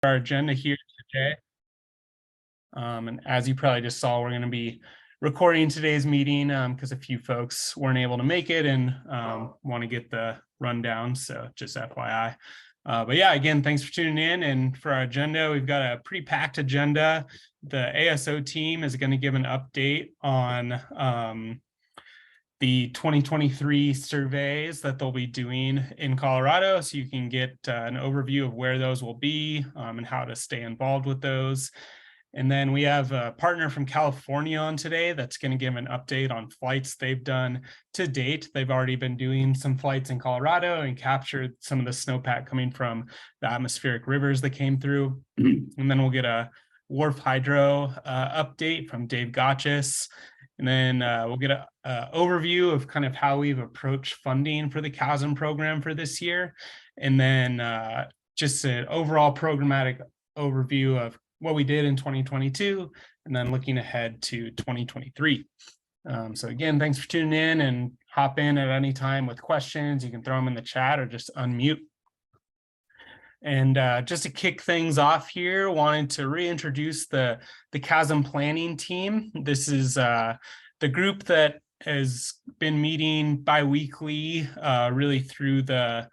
Our agenda here today. And as you probably just saw, we're going to be recording today's meeting because a few folks weren't able to make it and want to get the rundown. So just FYI. But yeah, again, thanks for tuning in. And for our agenda, we've got a pretty packed agenda. The ASO team is going to give an update on the 2023 surveys that they'll be doing in Colorado, so you can get an overview of where those will be and how to stay involved with those. And then we have a partner from California on today that's going to give an update on flights they've done to date. They've already been doing some flights in Colorado and captured some of the snowpack coming from the atmospheric rivers that came through. And then we'll get a WRF-hydro update from Dave Gotchis. And then we'll get an overview of kind of how we've approached funding for the CASM program for this year. And then just an overall programmatic overview of what we did in 2022, and then looking ahead to 2023. So again, thanks for tuning in, and hop in at any time with questions. You can throw them in the chat or just unmute. And just to kick things off here, wanted to reintroduce the CASM planning team. This is the group that has been meeting bi-weekly really through the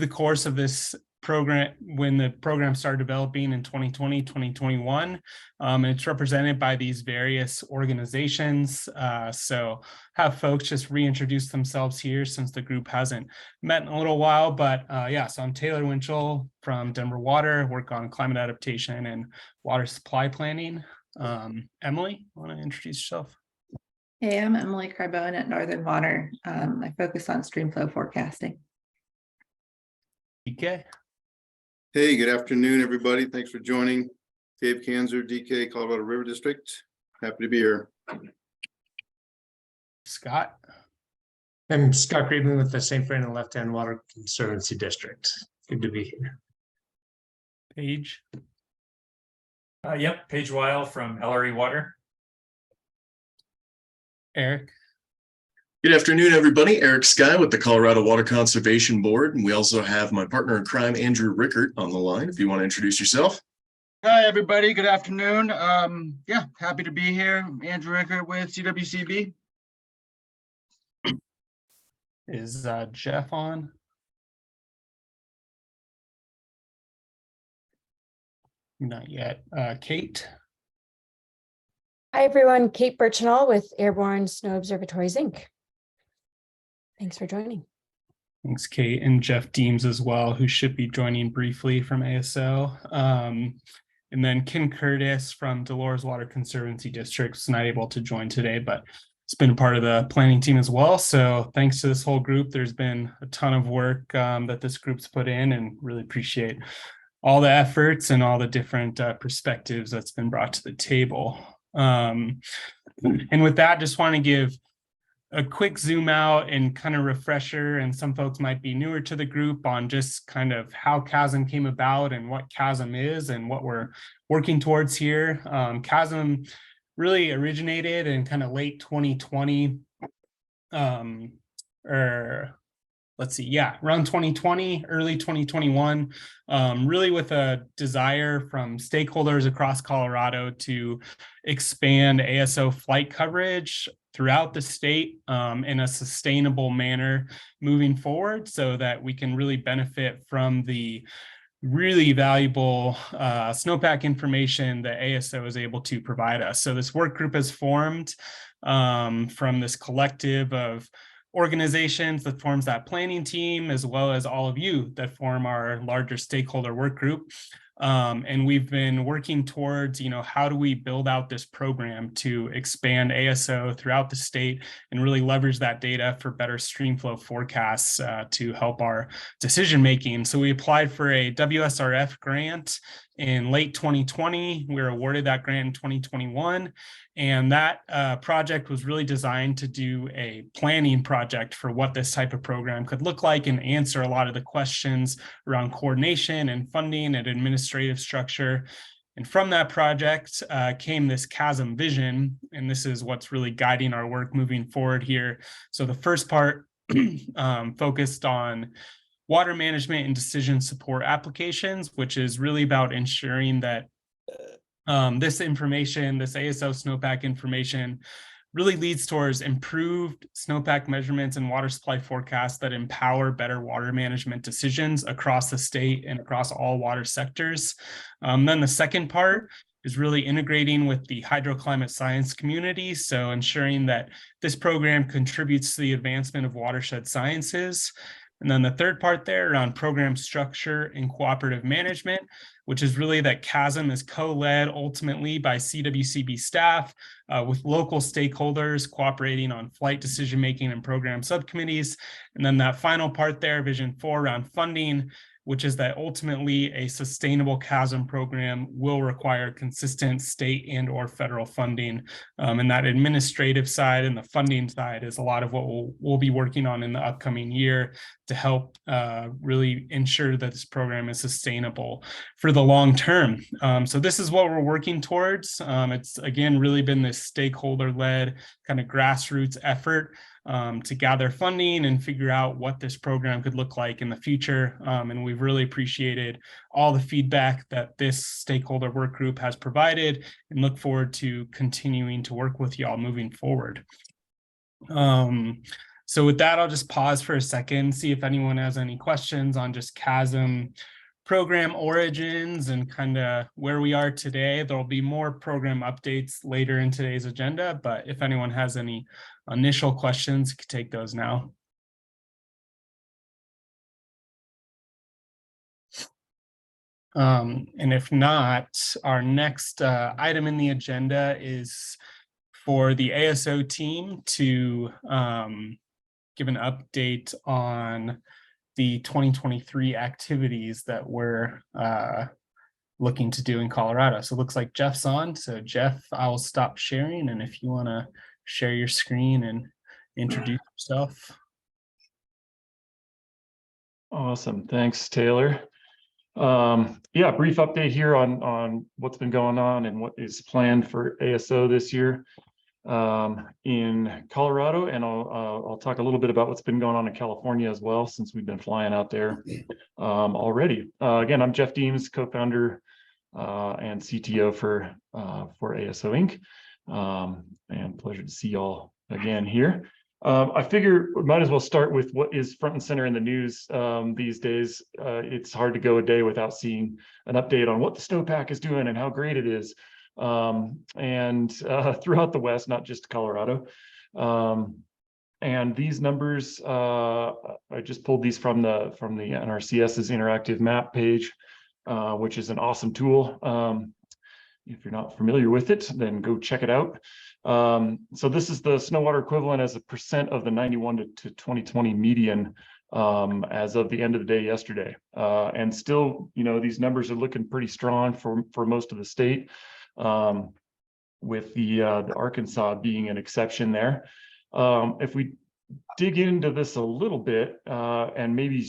course of this program, when the program started developing in 2020, 2021. And it's represented by these various organizations. So have folks just reintroduce themselves here since the group hasn't met in a little while. But yeah, so I'm Taylor Winchell from Denver Water, work on climate adaptation and water supply planning. Emily, want to introduce yourself? Hey, I'm Emily Carbone at Northern Water. I focus on streamflow forecasting. DK. Hey, good afternoon, everybody. Thanks for joining. Dave Kanzer, DK, Colorado River District. Happy to be here. Scott. I'm Scott Griebman with the St. Brendan Left Hand Water Conservancy District. Good to be here. Paige. Yep, Paige Weil from LRE Water. Eric. Good afternoon, everybody. Eric Sky with the Colorado Water Conservation Board. And we also have my partner in crime, Andrew Rickert, on the line, if you want to introduce yourself. Hi, everybody. Good afternoon. Yeah, happy to be here. Andrew Rickert with CWCB. Is Jeff on? Not yet. Kate. Hi, everyone. Kate Birchinall with Airborne Snow Observatories, Inc. Thanks for joining. Thanks, Kate, and Jeff Deems as well, who should be joining briefly from ASO. And then Ken Curtis from Dolores Water Conservancy District is not able to join today, but it's been a part of the planning team as well. So thanks to this whole group. There's been a ton of work that this group's put in, and really appreciate all the efforts and all the different perspectives that's been brought to the table. And with that, just want to give a quick zoom out and kind of refresher, and some folks might be newer to the group, on just kind of how CASM came about and what CASM is and what we're working towards here. CASM really originated in kind of late 2020, around 2020, early 2021, really with a desire from stakeholders across Colorado to expand ASO flight coverage throughout the state in a sustainable manner moving forward, so that we can really benefit from the really valuable snowpack information that ASO is able to provide us. So this work group has formed from this collective of organizations that forms that planning team, as well as all of you that form our larger stakeholder work group. And we've been working towards, how do we build out this program to expand ASO throughout the state and really leverage that data for better streamflow forecasts to help our decision making. So we applied for a WSRF grant in late 2020. We were awarded that grant in 2021. And that project was really designed to do a planning project for what this type of program could look like, and answer a lot of the questions around coordination and funding and administrative structure. And from that project came this CASM vision, and this is what's really guiding our work moving forward here. So the first part focused on water management and decision support applications, which is really about ensuring that this information, this ASO snowpack information, really leads towards improved snowpack measurements and water supply forecasts that empower better water management decisions across the state and across all water sectors. Then the second part is really integrating with the hydroclimate science community. So ensuring that this program contributes to the advancement of watershed sciences. And then the third part there around program structure and cooperative management, which is really that CASM is co-led ultimately by CWCB staff with local stakeholders cooperating on flight decision-making and program subcommittees. And then that final part there, Vision 4 around funding, which is that ultimately a sustainable CASM program will require consistent state and or federal funding. And that administrative side and the funding side is a lot of what we'll be working on in the upcoming year to help really ensure that this program is sustainable for the long term. So this is what we're working towards. It's again really been this stakeholder-led kind of grassroots effort to gather funding and figure out what this program could look like in the future. And we've really appreciated all the feedback that this stakeholder work group has provided and look forward to continuing to work with y'all moving forward. So with that, I'll just pause for a second, see if anyone has any questions on just CASM program origins and kind of where we are today. There'll be more program updates later in today's agenda, but if anyone has any initial questions, you can take those now. And if not, our next item in the agenda is for the ASO team to give an update on the 2023 activities that we're looking to do in Colorado. So it looks like Jeff's on. So Jeff, I will stop sharing. And if you want to share your screen and introduce yourself. Awesome. Thanks, Taylor. Yeah, brief update here on what's been going on and what is planned for ASO this year in Colorado, and I'll talk a little bit about what's been going on in California as well, since we've been flying out there already. Again, I'm Jeff Deems, co-founder and CTO for ASO Inc. And pleasure to see y'all again here. I figure we might as well start with what is front and center in the news these days. It's hard to go a day without seeing an update on what the snowpack is doing and how great it is. And throughout the West, not just Colorado. And these numbers, I just pulled these from the NRCS's interactive map page, which is an awesome tool. If you're not familiar with it, then go check it out. So this is the snow water equivalent as a percent of the 91 to 2020 median as of the end of the day yesterday. And still, you know, these numbers are looking pretty strong for most of the state, with the Arkansas being an exception there. If we dig into this a little bit and maybe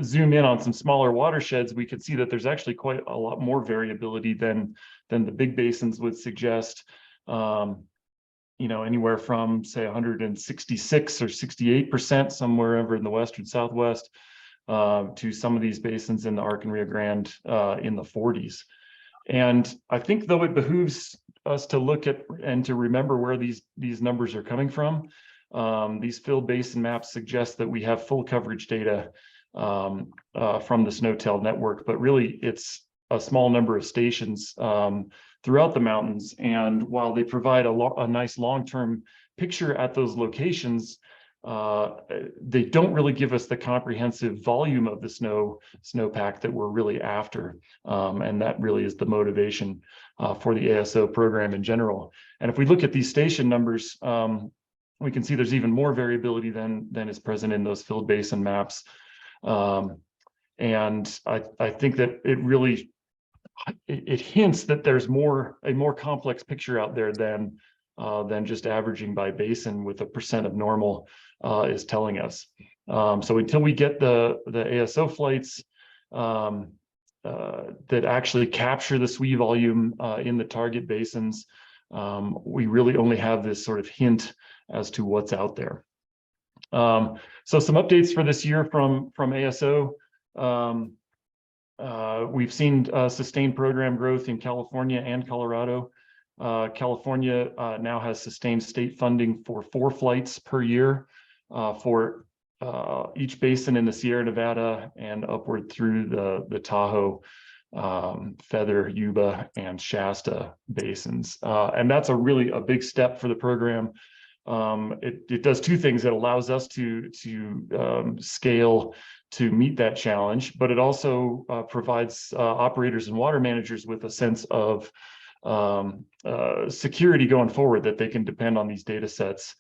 zoom in on some smaller watersheds, we could see that there's actually quite a lot more variability than the big basins would suggest. You know, anywhere from say 166 or 68% somewhere over in the western Southwest to some of these basins in the Ark and Rio Grande in the 40s. And I think, though, it behooves us to look at and to remember where these numbers are coming from. These filled basin maps suggest that we have full coverage data from the SNOTEL network, but really it's a small number of stations throughout the mountains. And while they provide a nice long-term picture at those locations, they don't really give us the comprehensive volume of the snowpack that we're really after. And that really is the motivation for the ASO program in general. And if we look at these station numbers, we can see there's even more variability than is present in those filled basin maps. And I think that it hints that there's a more complex picture out there than just averaging by basin with a percent of normal is telling us. So until we get the ASO flights that actually capture the SWE volume in the target basins, we really only have this sort of hint as to what's out there. So some updates for this year from ASO. We've seen sustained program growth in California and Colorado. California now has sustained state funding for 4 flights per year for each basin in the Sierra Nevada and upward through the Tahoe, Feather, Yuba, and Shasta basins. And that's a big step for the program. It does 2 things. It allows us to scale to meet that challenge, but it also provides operators and water managers with a sense of security going forward, that they can depend on these data sets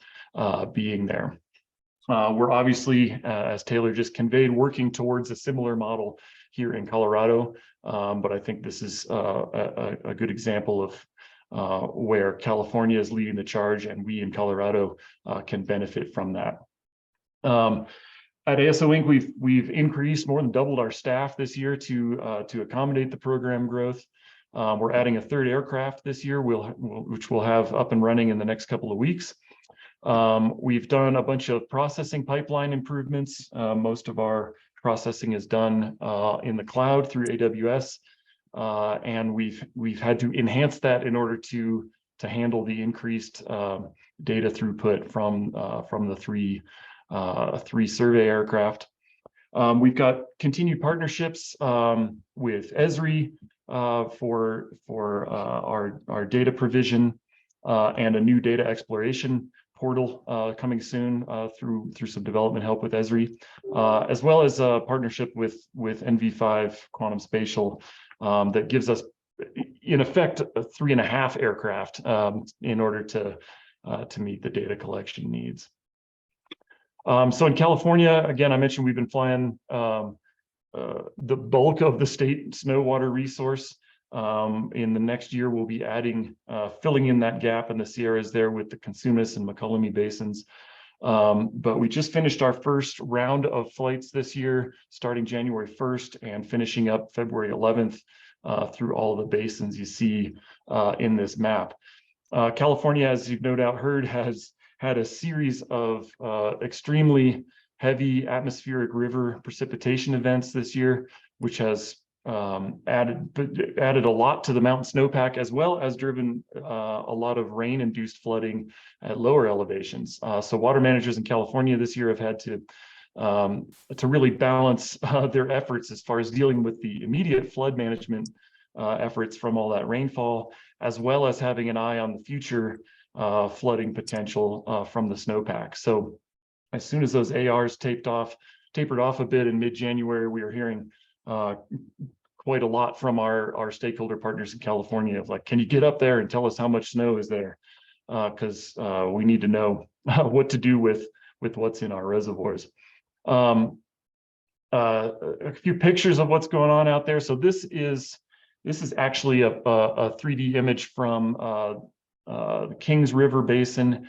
being there. We're obviously, as Taylor just conveyed, working towards a similar model here in Colorado, but I think this is a good example of where California is leading the charge, and we in Colorado can benefit from that. At ASO Inc., we've increased, more than doubled our staff this year to accommodate the program growth. We're adding a 3rd aircraft this year, which we'll have up and running in the next couple of weeks. We've done a bunch of processing pipeline improvements. Most of our processing is done in the cloud through AWS, and we've had to enhance that in order to handle the increased data throughput from the three survey aircraft. We've got continued partnerships with Esri for our data provision, and a new data exploration portal coming soon through some development help with Esri, as well as a partnership with NV5 Quantum Spatial that gives us, in effect, a 3.5 aircraft in order to meet the data collection needs. So in California, again, I mentioned we've been flying the bulk of the state snow water resource. In the next year, we'll be adding, filling in that gap in the Sierras there with the Cosumnes and McCollum basins. But we just finished our first round of flights this year, starting January 1st and finishing up February 11th through all of the basins you see in this map. California, as you've no doubt heard, has had a series of extremely heavy atmospheric river precipitation events this year, which has added a lot to the mountain snowpack, as well as driven a lot of rain-induced flooding at lower elevations. So water managers in California this year have had to really balance their efforts as far as dealing with the immediate flood management efforts from all that rainfall, as well as having an eye on the future flooding potential from the snowpack. So as soon as those ARs tapered off a bit in mid-January, we were hearing quite a lot from our stakeholder partners in California of like, can you get up there and tell us how much snow is there? Because we need to know what to do with what's in our reservoirs. A few pictures of what's going on out there. So this is actually a 3D image from the Kings River Basin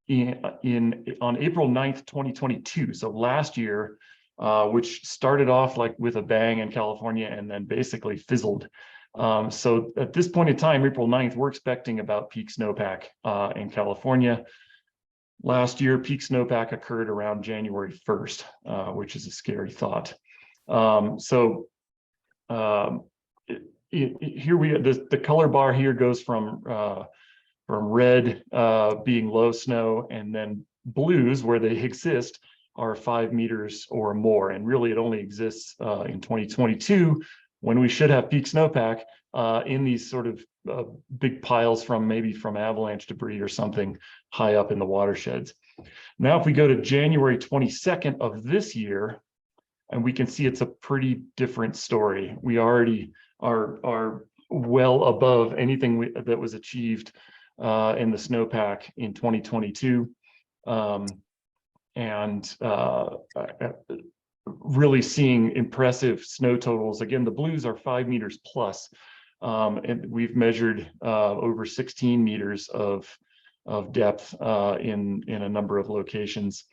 on April 9th, 2022. So last year, which started off like with a bang in California and then basically fizzled. So at this point in time, April 9th, we're expecting about peak snowpack in California. Last year, peak snowpack occurred around January 1st, which is a scary thought. Here the color bar here goes from red being low snow, and then blues, where they exist, are 5 meters or more. And really it only exists in 2022, when we should have peak snowpack in these sort of big piles maybe from avalanche debris or something high up in the watersheds. Now, if we go to January 22nd of this year, and we can see it's a pretty different story. We already are well above anything that was achieved in the snowpack in 2022. And really seeing impressive snow totals. Again, the blues are 5 meters plus, and we've measured over 16 meters of depth in a number of locations.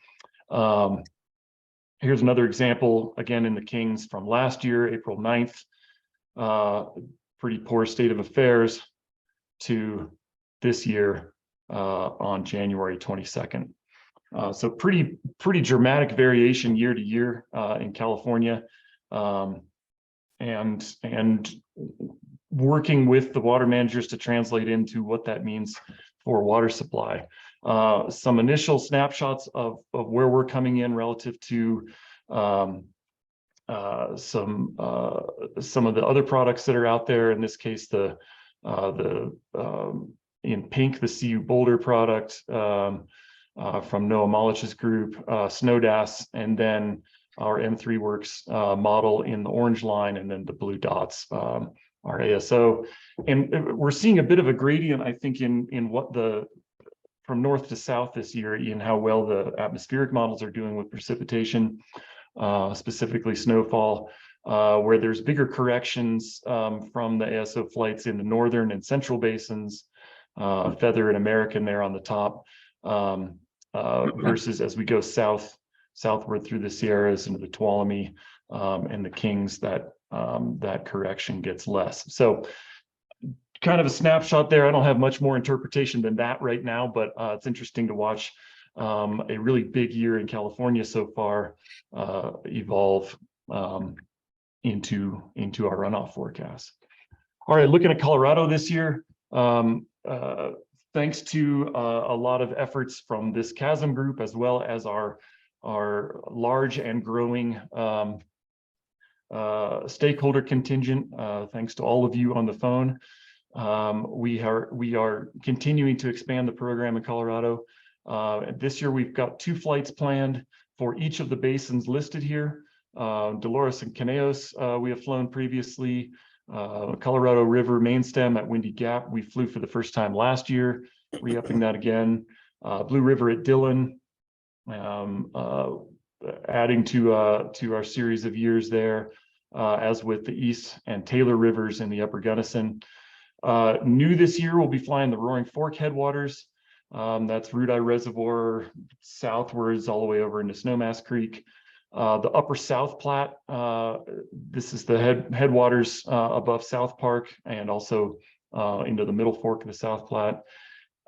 Here's another example, again in the Kings from last year, April 9th. Pretty poor state of affairs, to this year on January 22nd. So pretty dramatic variation year to year in California, and working with the water managers to translate into what that means for water supply. Some initial snapshots of where we're coming in relative to some of the other products that are out there. In this case, in pink, the CU Boulder product from Noah Molich's group, Snowdas, and then our M3 Works model in the orange line, and then the blue dots, our ASO. And we're seeing a bit of a gradient, I think, in what from north to south this year, in how well the atmospheric models are doing with precipitation, specifically snowfall, where there's bigger corrections from the ASO flights in the northern and central basins, Feather and American there on the top, versus as we go southward through the Sierras into the Tuolumne and the Kings, that correction gets less. So kind of a snapshot there. I don't have much more interpretation than that right now, but it's interesting to watch a really big year in California so far evolve into our runoff forecast. All right, looking at Colorado this year, thanks to a lot of efforts from this CASM group, as well as our large and growing stakeholder contingent, thanks to all of you on the phone. We are continuing to expand the program in Colorado. This year, we've got 2 flights planned for each of the basins listed here. Dolores and Caneos, we have flown previously. Colorado River main stem at Windy Gap, we flew for the first time last year, re-upping that again. Blue River at Dillon, adding to our series of years there, as with the East and Taylor Rivers in the Upper Gunnison. New this year, we'll be flying the Roaring Fork headwaters. That's Rudeye Reservoir southwards all the way over into Snowmass Creek. The Upper South Platte, this is the headwaters above South Park, and also into the Middle Fork of the South Platte.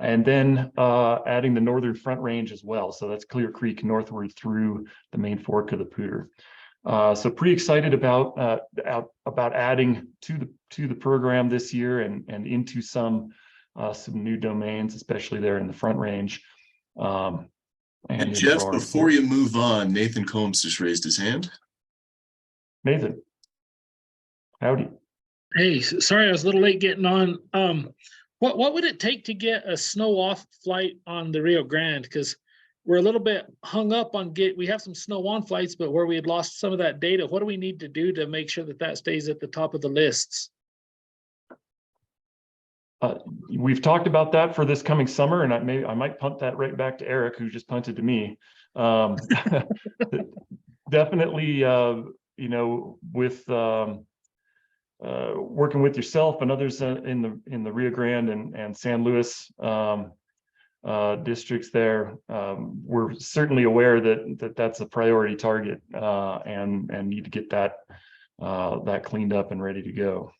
And then adding the Northern Front Range as well. So that's Clear Creek northward through the main fork of the Poudre. So pretty excited about adding to the program this year, and into some new domains, especially there in the Front Range. And Jeff, before you move on, Nathan Combs just raised his hand. Nathan, howdy. Hey, sorry I was a little late getting on. What would it take to get a snow off flight on the Rio Grande? Because we're a little bit hung up on we have some snow on flights, but where we had lost some of that data, what do we need to do to make sure that stays at the top of the lists? We've talked about that for this coming summer, and I might punt that right back to Eric, who just punted to me. Definitely, with working with yourself and others in the Rio Grande and San Luis districts there, we're certainly aware that's a priority target, and need to get that cleaned up and ready to go.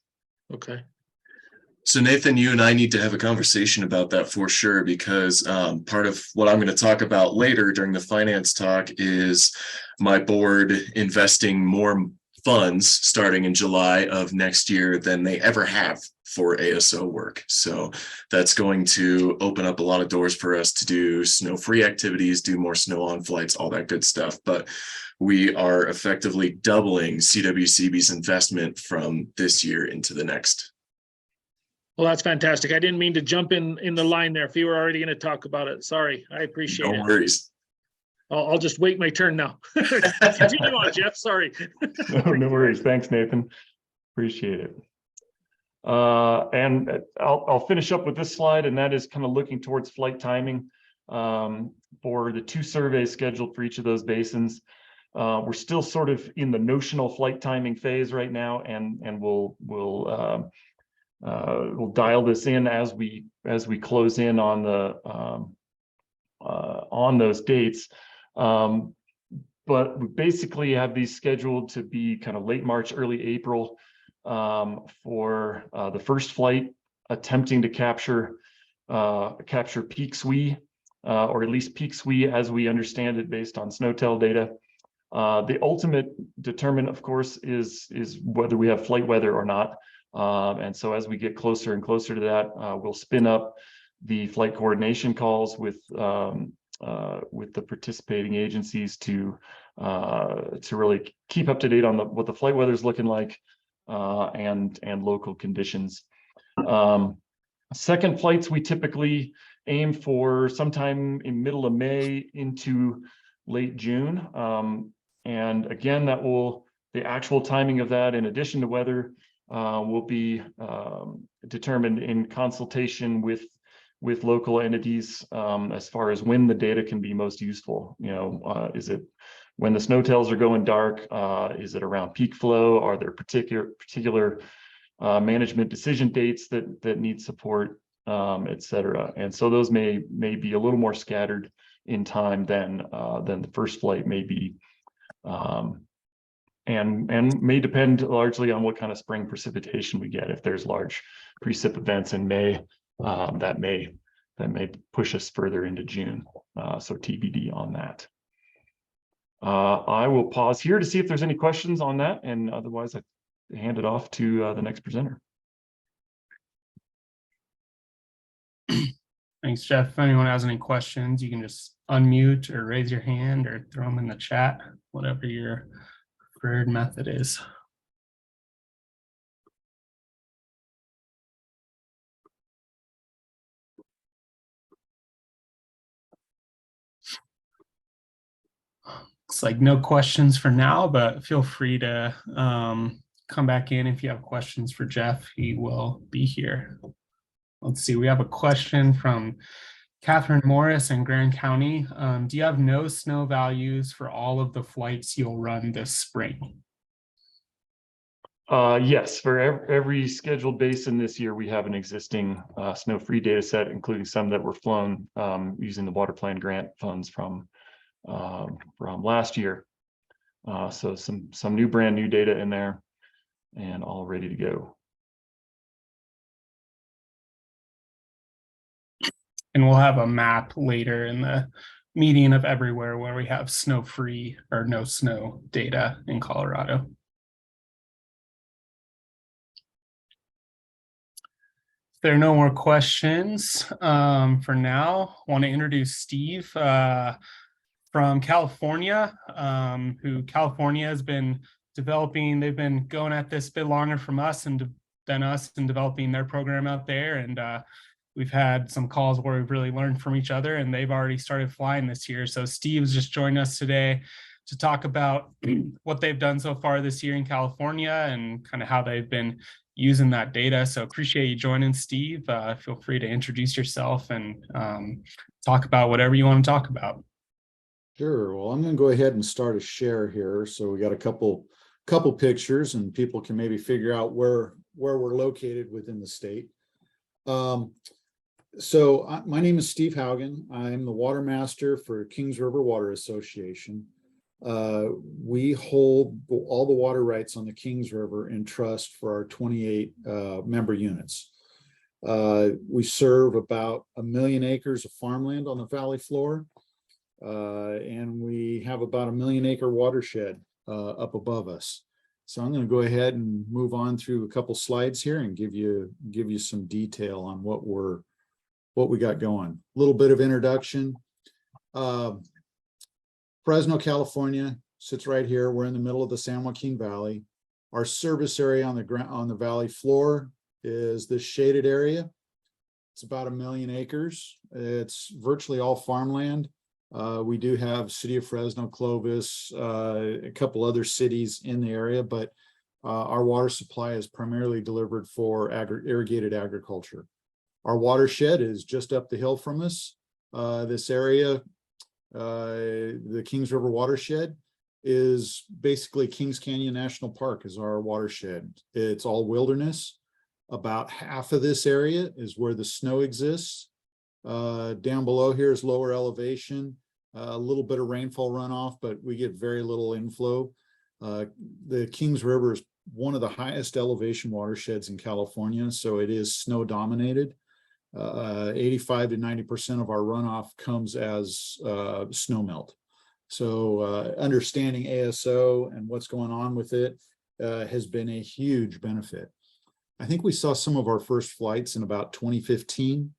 Okay. So Nathan, you and I need to have a conversation about that for sure, because part of what I'm going to talk about later during the finance talk is my board investing more funds starting in July of next year than they ever have for ASO work. So that's going to open up a lot of doors for us to do snow-free activities, do more snow-on flights, all that good stuff. But we are effectively doubling CWCB's investment from this year into the next. Well, that's fantastic. I didn't mean to jump in the line there if you were already going to talk about it. Sorry, I appreciate it. No worries. I'll just wait my turn now. Continue on, Jeff. Sorry. No worries. Thanks, Nathan. Appreciate it. And I'll finish up with this slide, and that is kind of looking towards flight timing for the 2 surveys scheduled for each of those basins. We're still sort of in the notional flight timing phase right now, and we'll dial this in as we close in on those dates. But we basically have these scheduled to be kind of late March, early April for the first flight attempting to capture peak SWE or at least peaks as we understand it based on SNOTEL data. The ultimate determinant, of course, is whether we have flight weather or not. And so as we get closer and closer to that, we'll spin up the flight coordination calls with the participating agencies to really keep up to date on what the flight weather is looking like, and local conditions. Second flights, we typically aim for sometime in middle of May into late June. And again, the actual timing of that, in addition to weather, will be determined in consultation with local entities, as far as when the data can be most useful. Is it when the SNOTELs are going dark? Is it around peak flow? Are there particular management decision dates that need support, et cetera? And so those may be a little more scattered in time than the first flight may be, and may depend largely on what kind of spring precipitation we get. If there's large precip events in May, that may push us further into June. So TBD on that. I will pause here to see if there's any questions on that, and otherwise I hand it off to the next presenter. Thanks, Jeff. If anyone has any questions, you can just unmute or raise your hand or throw them in the chat, whatever your preferred method is. Looks like no questions for now, but feel free to come back in if you have questions for Jeff. He will be here. Let's see, we have a question from Catherine Morris in Grand County. Do you have no snow values for all of the flights you'll run this spring? Yes, for every scheduled basin this year, we have an existing snow-free data set, including some that were flown using the water plan grant funds from last year. So some brand new data in there and all ready to go. And we'll have a map later in the meeting of everywhere where we have snow-free or no snow data in Colorado. If there are no more questions for now, I want to introduce Steve from California, who California has been developing. They've been going at this a bit longer than us in developing their program out there. And we've had some calls where we've really learned from each other, and they've already started flying this year. So Steve's just joined us today to talk about what they've done so far this year in California and kind of how they've been using that data. So appreciate you joining, Steve. Feel free to introduce yourself and talk about whatever you want to talk about. Sure. Well, I'm going to go ahead and start a share here. So we got a couple pictures, and people can maybe figure out where we're located within the state. So my name is Steve Haugen. I'm the water master for Kings River Water Association. We hold all the water rights on the Kings River in trust for our 28 member units. We serve about 1 million acres of farmland on the valley floor, and we have about 1 million acre watershed up above us. So I'm going to go ahead and move on through a couple slides here and give you some detail on what we got going. A little bit of introduction. Fresno, California sits right here. We're in the middle of the San Joaquin Valley. Our service area on the valley floor is this shaded area. It's about 1 million acres. It's virtually all farmland. We do have City of Fresno, Clovis, a couple other cities in the area, but our water supply is primarily delivered for irrigated agriculture. Our watershed is just up the hill from us. This area, the Kings River watershed, is basically Kings Canyon National Park is our watershed. It's all wilderness. About half of this area is where the snow exists. Down below here is lower elevation, a little bit of rainfall runoff, but we get very little inflow. The Kings River is one of the highest elevation watersheds in California, so it is snow dominated. 85 to 90% of our runoff comes as snow melt. So understanding ASO and what's going on with it has been a huge benefit. I think we saw some of our first flights in about 2015.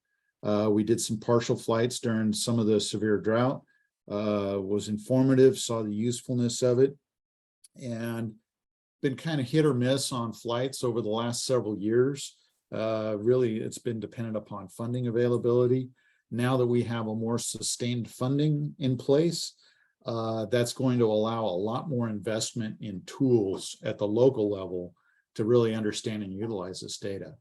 We did some partial flights during some of the severe drought, was informative, saw the usefulness of it, and been kind of hit or miss on flights over the last several years. Really, it's been dependent upon funding availability. Now that we have a more sustained funding in place, that's going to allow a lot more investment in tools at the local level to really understand and utilize this data.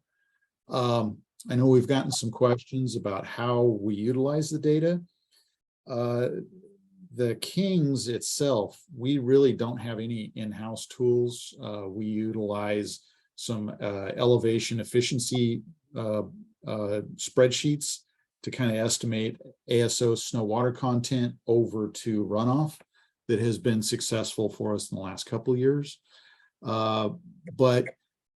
I know we've gotten some questions about how we utilize the data. The Kings itself, we really don't have any in-house tools. We utilize some elevation efficiency spreadsheets to kind of estimate ASO snow water content over to runoff that has been successful for us in the last couple of years. But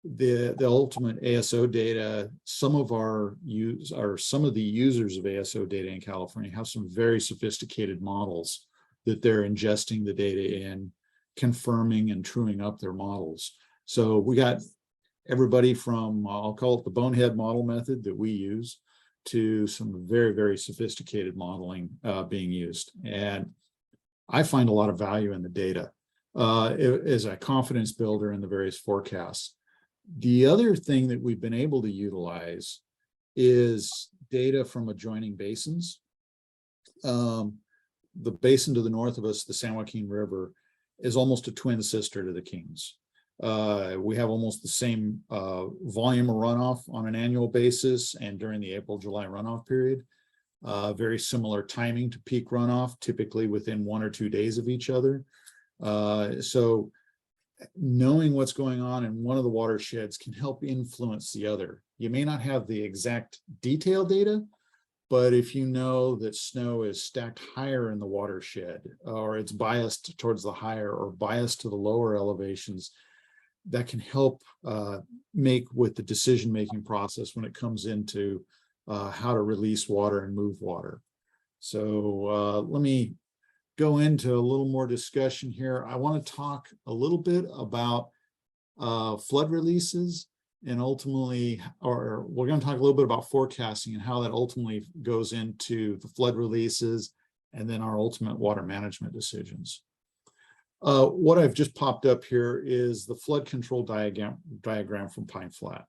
the ultimate ASO data, some of the users of ASO data in California have some very sophisticated models that they're ingesting the data in, confirming and truing up their models. So we got everybody from, I'll call it the bonehead model method that we use, to some very, very sophisticated modeling being used. And I find a lot of value in the data as a confidence builder in the various forecasts. The other thing that we've been able to utilize is data from adjoining basins. The basin to the north of us, the San Joaquin River, is almost a twin sister to the Kings. We have almost the same volume of runoff on an annual basis and during the April-July runoff period. Very similar timing to peak runoff, typically within 1 or 2 days of each other. So knowing what's going on in one of the watersheds can help influence the other. You may not have the exact detailed data, but if you know that snow is stacked higher in the watershed, or it's biased towards the higher or biased to the lower elevations, that can help make with the decision-making process when it comes into how to release water and move water. So let me go into a little more discussion here. I want to talk a little bit about flood releases, and ultimately, or we're going to talk a little bit about forecasting and how that ultimately goes into the flood releases and then our ultimate water management decisions. What I've just popped up here is the flood control diagram from Pine Flat.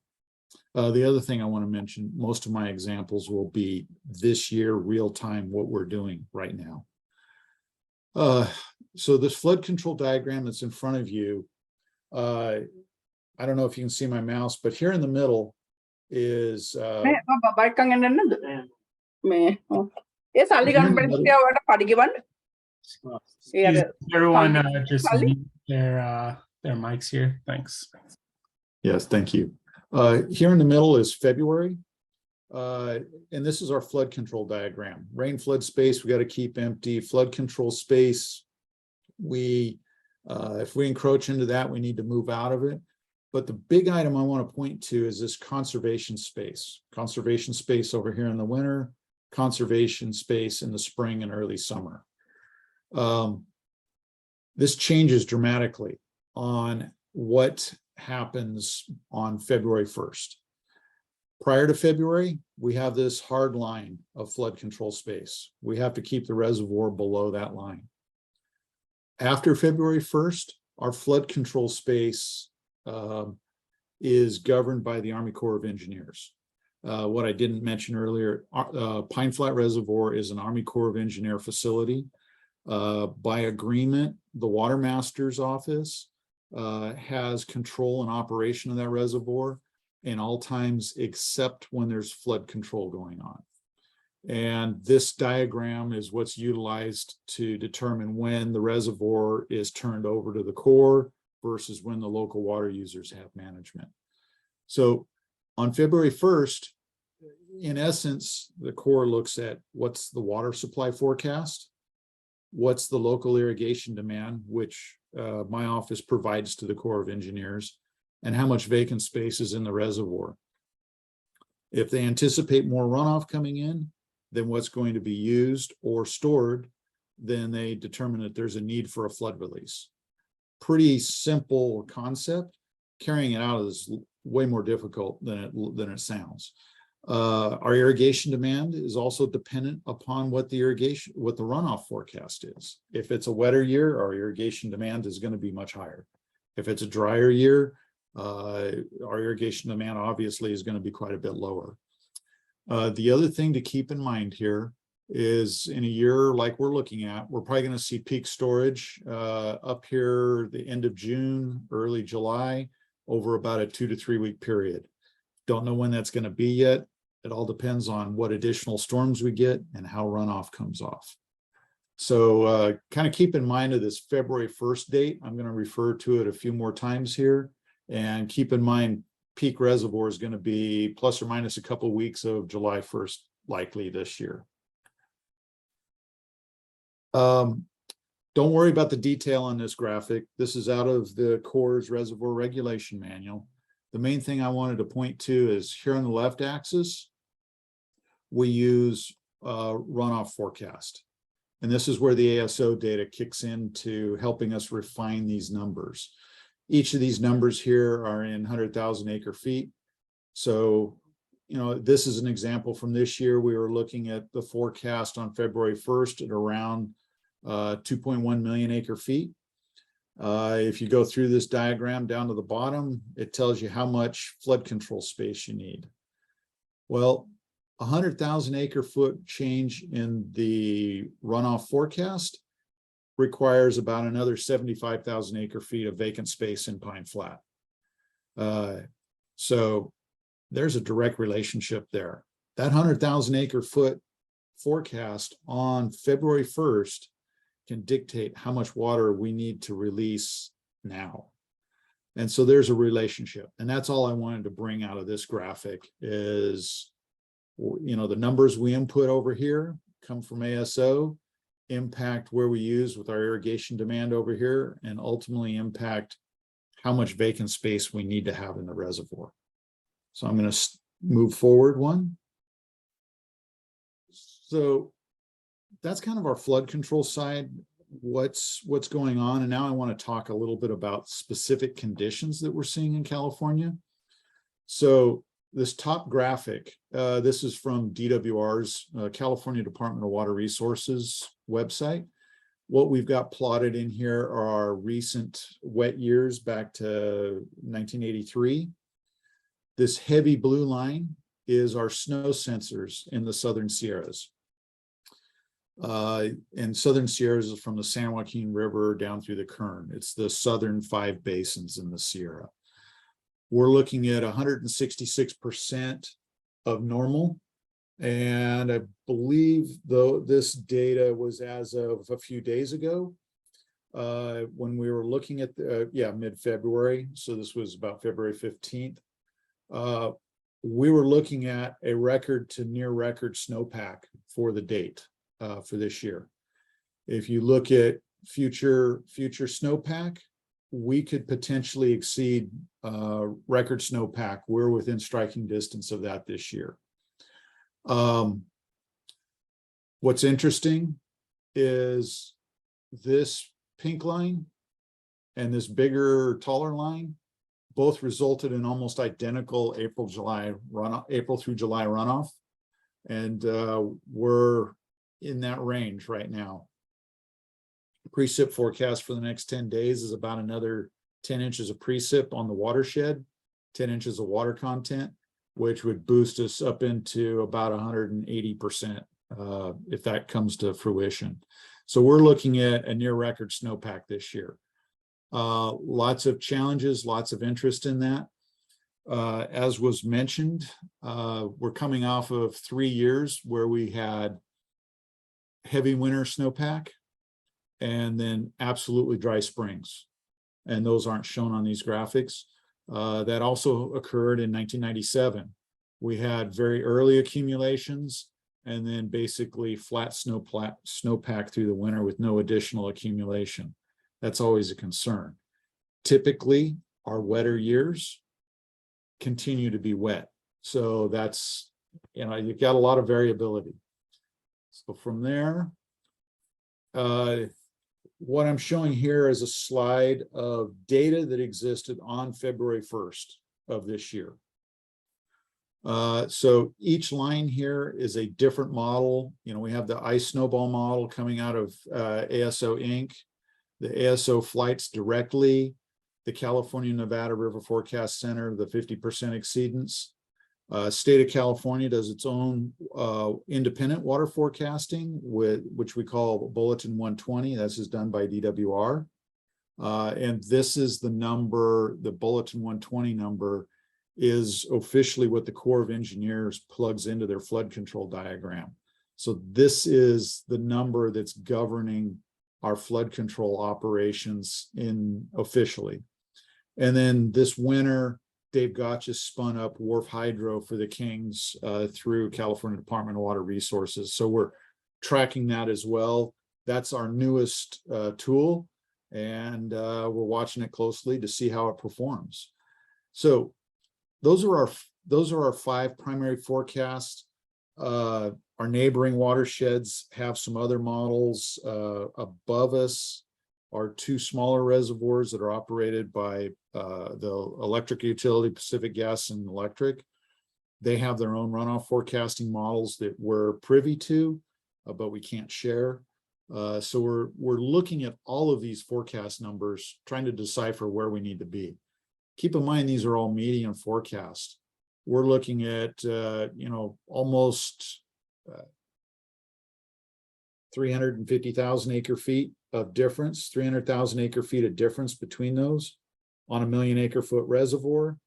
The other thing I want to mention, most of my examples will be this year, real time, what we're doing right now. So this flood control diagram that's in front of you, I don't know if you can see my mouse, but here in the middle is everyone just mute their mics here. Thanks. Yes, thank you. Here in the middle is February. And this is our flood control diagram. Rain flood space, we got to keep empty. Flood control space, if we encroach into that, we need to move out of it. But the big item I want to point to is this conservation space. Conservation space over here in the winter, conservation space in the spring and early summer. This changes dramatically on what happens on February 1st. Prior to February, we have this hard line of flood control space. We have to keep the reservoir below that line. After February 1st, our flood control space is governed by the Army Corps of Engineers. What I didn't mention earlier, Pine Flat Reservoir is an Army Corps of Engineer facility. By agreement, the Water Master's Office has control and operation of that reservoir in all times except when there's flood control going on. And this diagram is what's utilized to determine when the reservoir is turned over to the Corps versus when the local water users have management. So on February 1st, in essence, the Corps looks at what's the water supply forecast, what's the local irrigation demand, which my office provides to the Corps of Engineers, and how much vacant space is in the reservoir. If they anticipate more runoff coming in than what's going to be used or stored, then they determine that there's a need for a flood release. Pretty simple concept. Carrying it out is way more difficult than it sounds. Our irrigation demand is also dependent upon what the runoff forecast is. If it's a wetter year, our irrigation demand is going to be much higher. If it's a drier year, our irrigation demand obviously is going to be quite a bit lower. The other thing to keep in mind here is in a year like we're looking at, we're probably going to see peak storage up here the end of June, early July, over about a 2 to 3 week period. Don't know when that's going to be yet. It all depends on what additional storms we get and how runoff comes off. So kind of keep in mind of this February 1st date. I'm going to refer to it a few more times here, and keep in mind peak reservoir is going to be plus or minus a couple of weeks of July 1st likely this year. Don't worry about the detail on this graphic. This is out of the Corps' reservoir regulation manual. The main thing I wanted to point to is here on the left axis, we use runoff forecast. And this is where the ASO data kicks into helping us refine these numbers. Each of these numbers here are in 100,000 acre feet. So, you know, this is an example from this year. We were looking at the forecast on February 1st at around 2.1 million acre feet. If you go through this diagram down to the bottom, it tells you how much flood control space you need. Well, 100,000 acre foot change in the runoff forecast requires about another 75,000 acre feet of vacant space in Pine Flat. So there's a direct relationship there. That 100,000 acre foot forecast on February 1st can dictate how much water we need to release now. And so there's a relationship. And that's all I wanted to bring out of this graphic is, you know, the numbers we input over here come from ASO, impact where we use with our irrigation demand over here, and ultimately impact how much vacant space we need to have in the reservoir. So I'm going to move forward one. So that's kind of our flood control side, what's going on. And now I want to talk a little bit about specific conditions that we're seeing in California. So this top graphic, this is from DWR's California Department of Water Resources website. What we've got plotted in here are our recent wet years back to 1983. This heavy blue line is our snow sensors in the Southern Sierras. And Southern Sierras is from the San Joaquin River down through the Kern. It's the southern 5 basins in the Sierra. We're looking at 166% of normal. And I believe, though, this data was as of a few days ago when we were looking at the, mid-February. So this was about February 15th. We were looking at a record to near record snowpack for the date for this year. If you look at future snowpack, we could potentially exceed record snowpack. We're within striking distance of that this year. What's interesting is this pink line and this bigger, taller line both resulted in almost identical April through July runoff. And we're in that range right now. Precip forecast for the next 10 days is about another 10 inches of precip on the watershed, 10 inches of water content, which would boost us up into about 180% if that comes to fruition. So we're looking at a near record snowpack this year. Lots of challenges, lots of interest in that. As was mentioned, we're coming off of 3 years where we had heavy winter snowpack and then absolutely dry springs. And those aren't shown on these graphics. That also occurred in 1997. We had very early accumulations and then basically flat snowpack through the winter with no additional accumulation. That's always a concern. Typically, our wetter years continue to be wet. So that's, you've got a lot of variability. So from there, what I'm showing here is a slide of data that existed on February 1st of this year. So each line here is a different model. We have the ice snowball model coming out of ASO Inc., the ASO flights directly, the California Nevada River Forecast Center, the 50% exceedance. State of California does its own independent water forecasting, which we call Bulletin 120. This is done by DWR. And this is the number, the Bulletin 120 number is officially what the Corps of Engineers plugs into their flood control diagram. So this is the number that's governing our flood control operations officially. And then this winter, Dave Gotch has spun up WRF-hydro for the Kings through California Department of Water Resources. So we're tracking that as well. That's our newest tool, and we're watching it closely to see how it performs. So those are our 5 primary forecasts. Our neighboring watersheds have some other models. Above us are 2 smaller reservoirs that are operated by the electric utility, Pacific Gas and Electric. They have their own runoff forecasting models that we're privy to, but we can't share. So we're looking at all of these forecast numbers, trying to decipher where we need to be. Keep in mind, these are all median forecasts. We're looking at, almost 350,000 acre feet of difference, 300,000 acre feet of difference between those on a 1 million acre foot reservoir.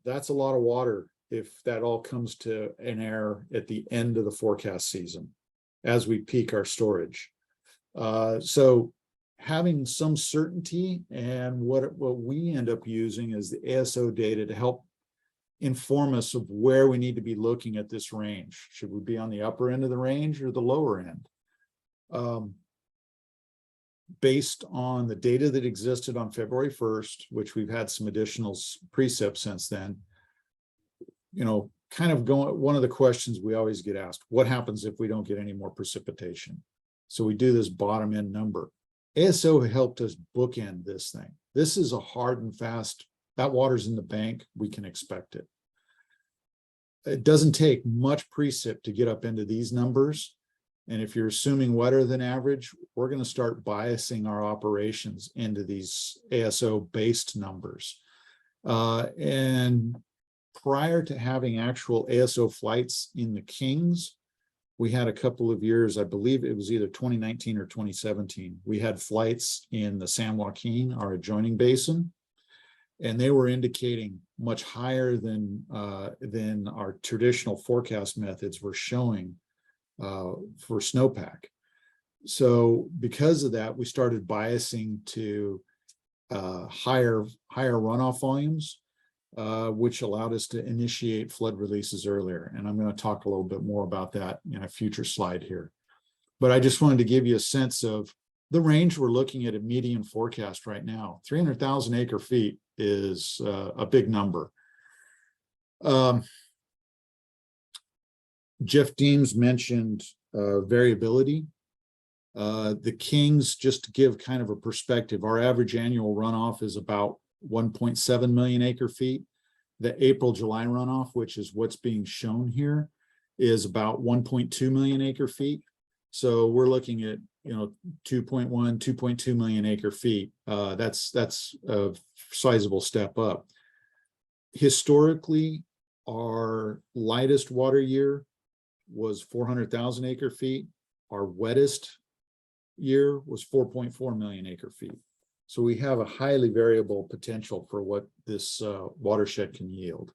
That's a lot of water if that all comes to an error at the end of the forecast season as we peak our storage. So having some certainty, and what we end up using is the ASO data to help inform us of where we need to be looking at this range. Should we be on the upper end of the range or the lower end? Based on the data that existed on February 1st, which we've had some additional precepts since then, one of the questions we always get asked, what happens if we don't get any more precipitation? So we do this bottom end number. ASO helped us bookend this thing. This is a hard and fast, that water's in the bank, we can expect it. It doesn't take much precip to get up into these numbers. And if you're assuming wetter than average, we're going to start biasing our operations into these ASO based numbers. And prior to having actual ASO flights in the Kings, we had a couple of years, I believe it was either 2019 or 2017. We had flights in the San Joaquin, our adjoining basin, and they were indicating much higher than our traditional forecast methods were showing for snowpack. So because of that, we started biasing to higher runoff volumes, which allowed us to initiate flood releases earlier. And I'm going to talk a little bit more about that in a future slide here. But I just wanted to give you a sense of the range we're looking at a median forecast right now. 300,000 acre feet is a big number. Jeff Deems mentioned variability. The Kings, just to give kind of a perspective, our average annual runoff is about 1.7 million acre feet. The April-July runoff, which is what's being shown here, is about 1.2 million acre feet. So we're looking at 2.1, 2.2 million acre feet. That's a sizable step up. Historically, our lightest water year was 400,000 acre feet. Our wettest year was 4.4 million acre feet. So we have a highly variable potential for what this watershed can yield.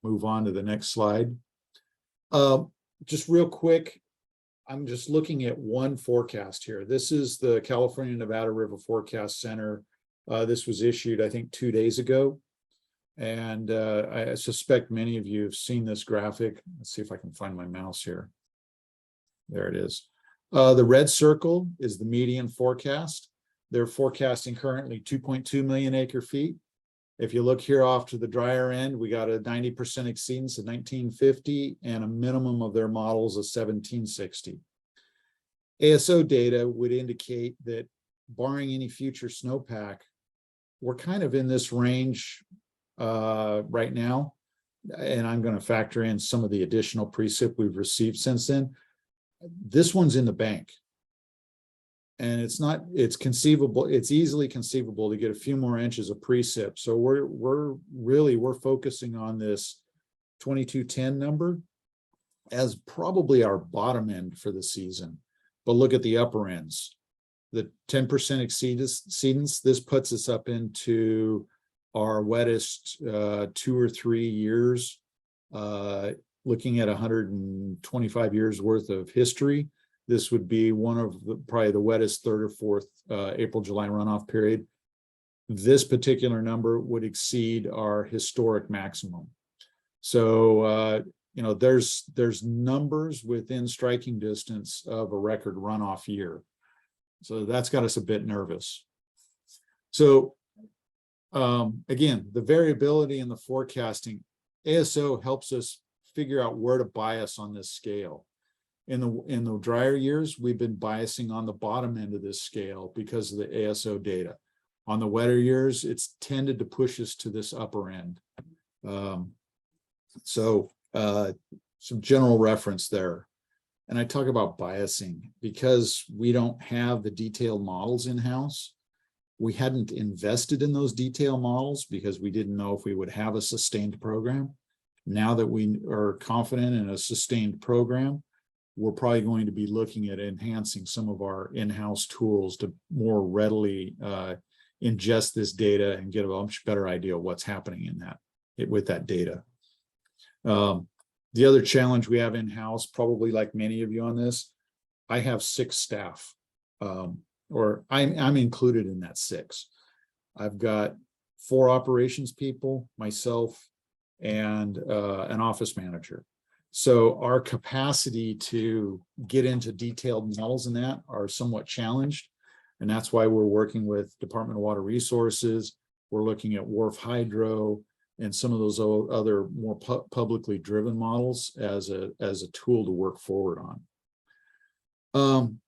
Move on to the next slide. Just real quick, I'm just looking at one forecast here. This is the California Nevada River Forecast Center. This was issued, I think, 2 days ago. And I suspect many of you have seen this graphic. Let's see if I can find my mouse here. There it is. The red circle is the median forecast. They're forecasting currently 2.2 million acre feet. If you look here off to the drier end, we got a 90% exceedance of 1950 and a minimum of their models of 1760. ASO data would indicate that barring any future snowpack, we're kind of in this range right now. And I'm going to factor in some of the additional precip we've received since then. This one's in the bank. And it's conceivable, it's easily conceivable to get a few more inches of precip. So we're focusing on this 2210 number as probably our bottom end for the season. But look at the upper ends. The 10% exceedance, this puts us up into our wettest 2 or 3 years, looking at 125 years worth of history. This would be one of probably the wettest 3rd or 4th April-July runoff period. This particular number would exceed our historic maximum. So, there's numbers within striking distance of a record runoff year. So that's got us a bit nervous. So again, the variability in the forecasting, ASO helps us figure out where to bias on this scale. In the drier years, we've been biasing on the bottom end of this scale because of the ASO data. On the wetter years, it's tended to push us to this upper end. Some general reference there. And I talk about biasing because we don't have the detailed models in-house. We hadn't invested in those detailed models because we didn't know if we would have a sustained program. Now that we are confident in a sustained program, we're probably going to be looking at enhancing some of our in-house tools to more readily ingest this data and get a much better idea of what's happening in that with that data. The other challenge we have in-house, probably like many of you on this, I have 6 staff, or I'm included in that 6. I've got 4 operations people, myself, and an office manager. So our capacity to get into detailed models in that are somewhat challenged. And that's why we're working with Department of Water Resources. We're looking at WRF-hydro and some of those other more publicly driven models as a tool to work forward on.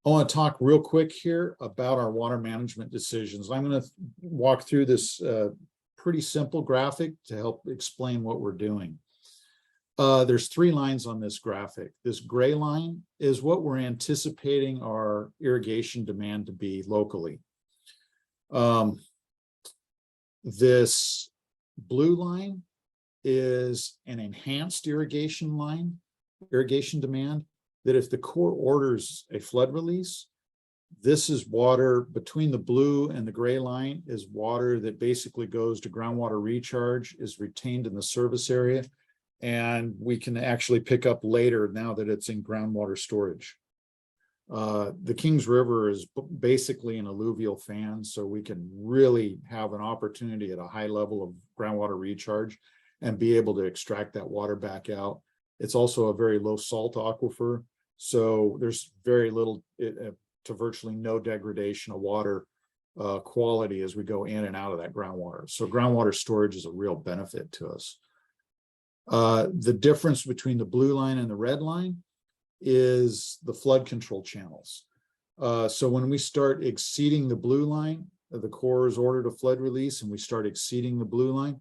I want to talk real quick here about our water management decisions. I'm going to walk through this pretty simple graphic to help explain what we're doing. There's 3 lines on this graphic. This gray line is what we're anticipating our irrigation demand to be locally. This blue line is an enhanced irrigation demand, that if the Corps orders a flood release, this is water between the blue and the gray line is water that basically goes to groundwater recharge, is retained in the service area, and we can actually pick up later now that it's in groundwater storage. The Kings River is basically an alluvial fan, so we can really have an opportunity at a high level of groundwater recharge and be able to extract that water back out. It's also a very low salt aquifer, so there's very little to virtually no degradation of water quality as we go in and out of that groundwater. So groundwater storage is a real benefit to us. The difference between the blue line and the red line is the flood control channels. So when we start exceeding the blue line, the Corps has ordered a flood release and we start exceeding the blue line,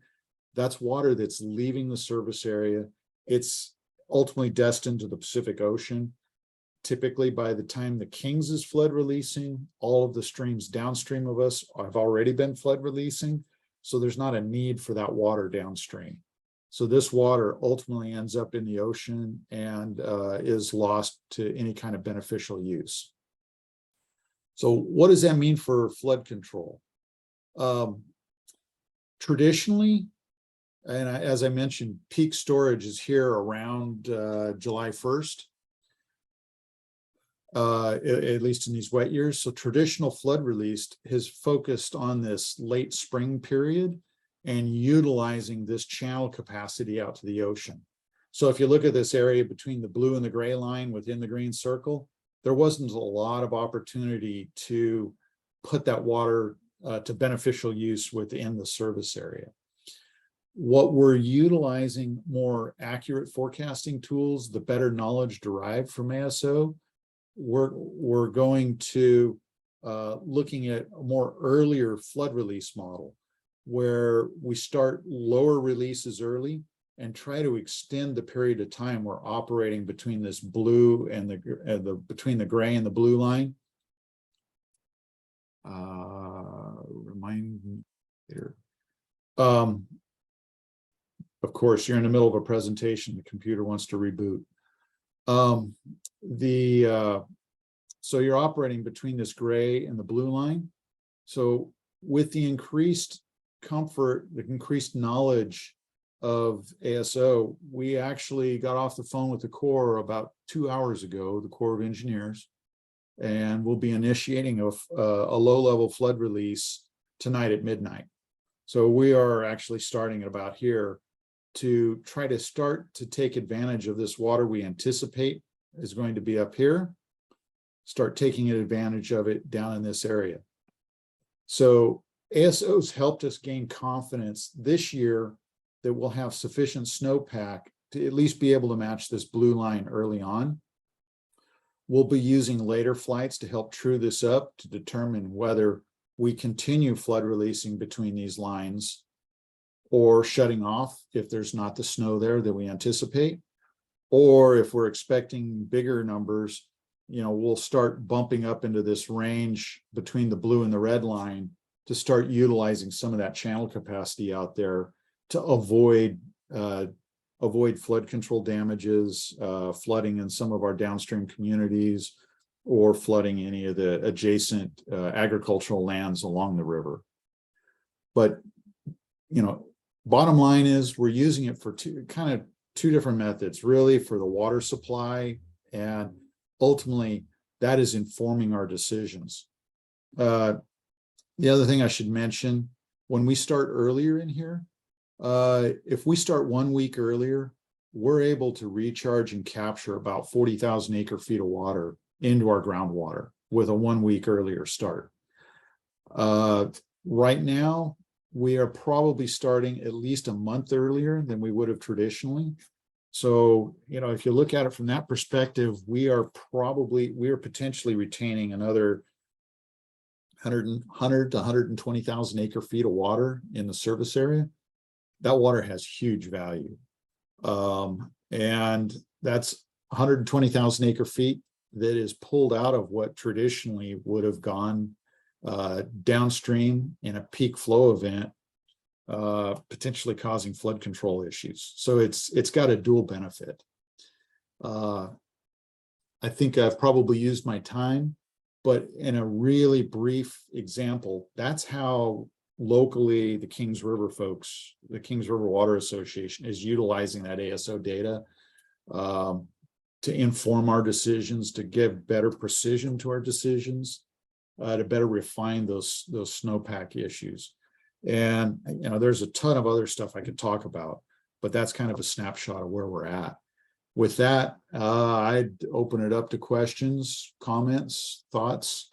that's water that's leaving the service area. It's ultimately destined to the Pacific Ocean. Typically, by the time the Kings is flood releasing, all of the streams downstream of us have already been flood releasing. So there's not a need for that water downstream. So this water ultimately ends up in the ocean and is lost to any kind of beneficial use. So what does that mean for flood control? Traditionally, and as I mentioned, peak storage is here around July 1st, at least in these wet years. So traditional flood release has focused on this late spring period and utilizing this channel capacity out to the ocean. So if you look at this area between the blue and the gray line within the green circle, there wasn't a lot of opportunity to put that water to beneficial use within the service area. What we're utilizing more accurate forecasting tools, the better knowledge derived from ASO, we're going to looking at a more earlier flood release model, where we start lower releases early and try to extend the period of time we're operating between this blue and between the gray and the blue line. Remind me here. Of course, you're in the middle of a presentation. The computer wants to reboot. So you're operating between this gray and the blue line. So with the increased comfort, the increased knowledge of ASO, we actually got off the phone with the Corps about 2 hours ago, the Corps of Engineers, and we'll be initiating a low-level flood release tonight at midnight. So we are actually starting at about here to try to start to take advantage of this water we anticipate is going to be up here, start taking advantage of it down in this area. So ASO's helped us gain confidence this year that we'll have sufficient snowpack to at least be able to match this blue line early on. We'll be using later flights to help true this up to determine whether we continue flood releasing between these lines or shutting off if there's not the snow there that we anticipate, or if we're expecting bigger numbers, we'll start bumping up into this range between the blue and the red line to start utilizing some of that channel capacity out there to avoid flood control damages, flooding in some of our downstream communities, or flooding any of the adjacent agricultural lands along the river. But, bottom line is we're using it for two different methods, really, for the water supply, and ultimately that is informing our decisions. The other thing I should mention, when we start earlier in here, if we start 1 week earlier, we're able to recharge and capture about 40,000 acre feet of water into our groundwater with a 1 week earlier start. Right now, we are probably starting at least a month earlier than we would have traditionally. So, if you look at it from that perspective, we are potentially retaining another 100 to 120,000 acre feet of water in the service area. That water has huge value. And that's 120,000 acre feet that is pulled out of what traditionally would have gone downstream in a peak flow event, potentially causing flood control issues. So it's got a dual benefit. I think I've probably used my time, but in a really brief example, that's how locally the Kings River folks, the Kings River Water Association, is utilizing that ASO data to inform our decisions, to give better precision to our decisions, to better refine those snowpack issues. And there's a ton of other stuff I could talk about, but that's kind of a snapshot of where we're at. With that, I'd open it up to questions, comments, thoughts,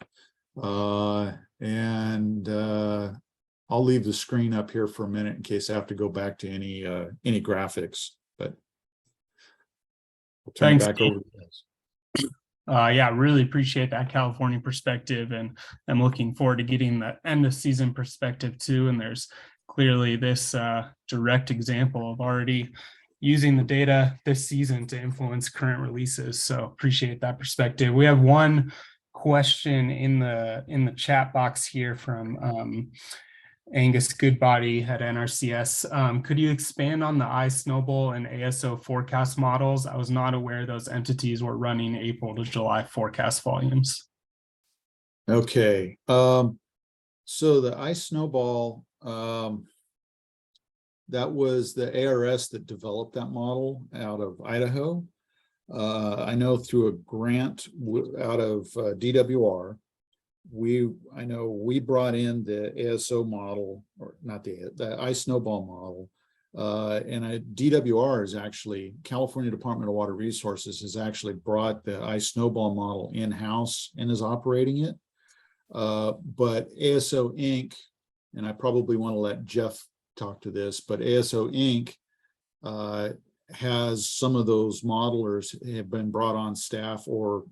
and I'll leave the screen up here for a minute in case I have to go back to any graphics. But I'll turn it back over to you guys. Yeah, really appreciate that California perspective, and I'm looking forward to getting the end of season perspective too. And there's clearly this direct example of already using the data this season to influence current releases. So appreciate that perspective. We have one question in the chat box here from Angus Goodbody at NRCS. Could you expand on the iSnowball and ASO forecast models? I was not aware those entities were running April to July forecast volumes. Okay. So the iSnowball, that was the ARS that developed that model out of Idaho. I know through a grant out of DWR, I know we brought in the ASO model, or not the iSnowball model, and DWR is actually, California Department of Water Resources has actually brought the iSnowball model in-house and is operating it. But ASO Inc., and I probably want to let Jeff talk to this, but ASO Inc. Has some of those modelers have been brought on staff or,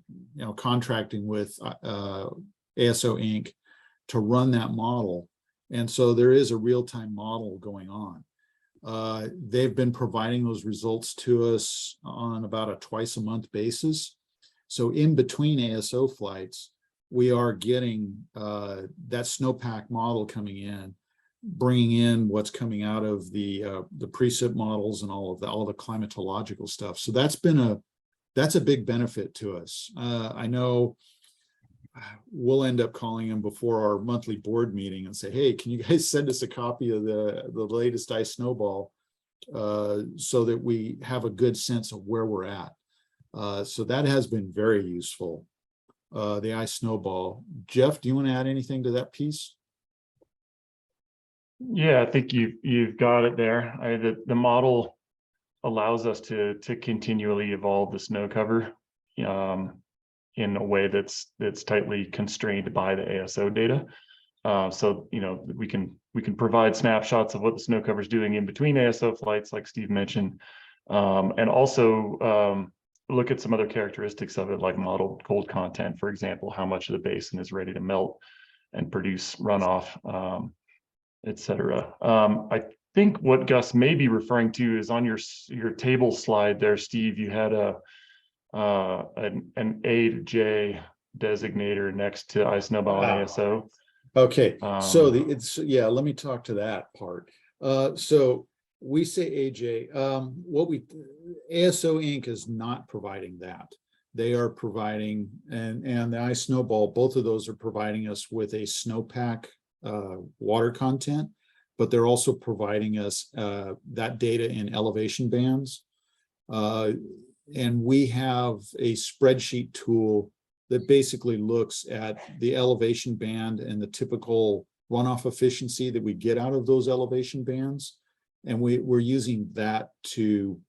contracting with ASO Inc. to run that model. And so there is a real-time model going on. They've been providing those results to us on about a twice-a-month basis. So in between ASO flights, we are getting that snowpack model coming in, bringing in what's coming out of the precip models and all the climatological stuff. So that's a big benefit to us. I know we'll end up calling them before our monthly board meeting and say, hey, can you guys send us a copy of the latest ice snowball so that we have a good sense of where we're at. So that has been very useful, the ice snowball. Jeff, do you want to add anything to that piece? Yeah, I think you've got it there. The model allows us to continually evolve the snow cover in a way that's tightly constrained by the ASO data. So we can provide snapshots of what the snow cover is doing in between ASO flights, like Steve mentioned, and also look at some other characteristics of it, like modeled cold content, for example, how much of the basin is ready to melt and produce runoff, etc. I think what Gus may be referring to is on your table slide there, Steve. You had an A to J designator next to ice snowball and ASO. Okay, so let me talk to that part. So we say AJ, ASO Inc. is not providing that. They are providing, and the ice snowball, both of those are providing us with a snowpack water content, but they're also providing us that data in elevation bands. And we have a spreadsheet tool that basically looks at the elevation band and the typical runoff efficiency that we get out of those elevation bands. And we're using that to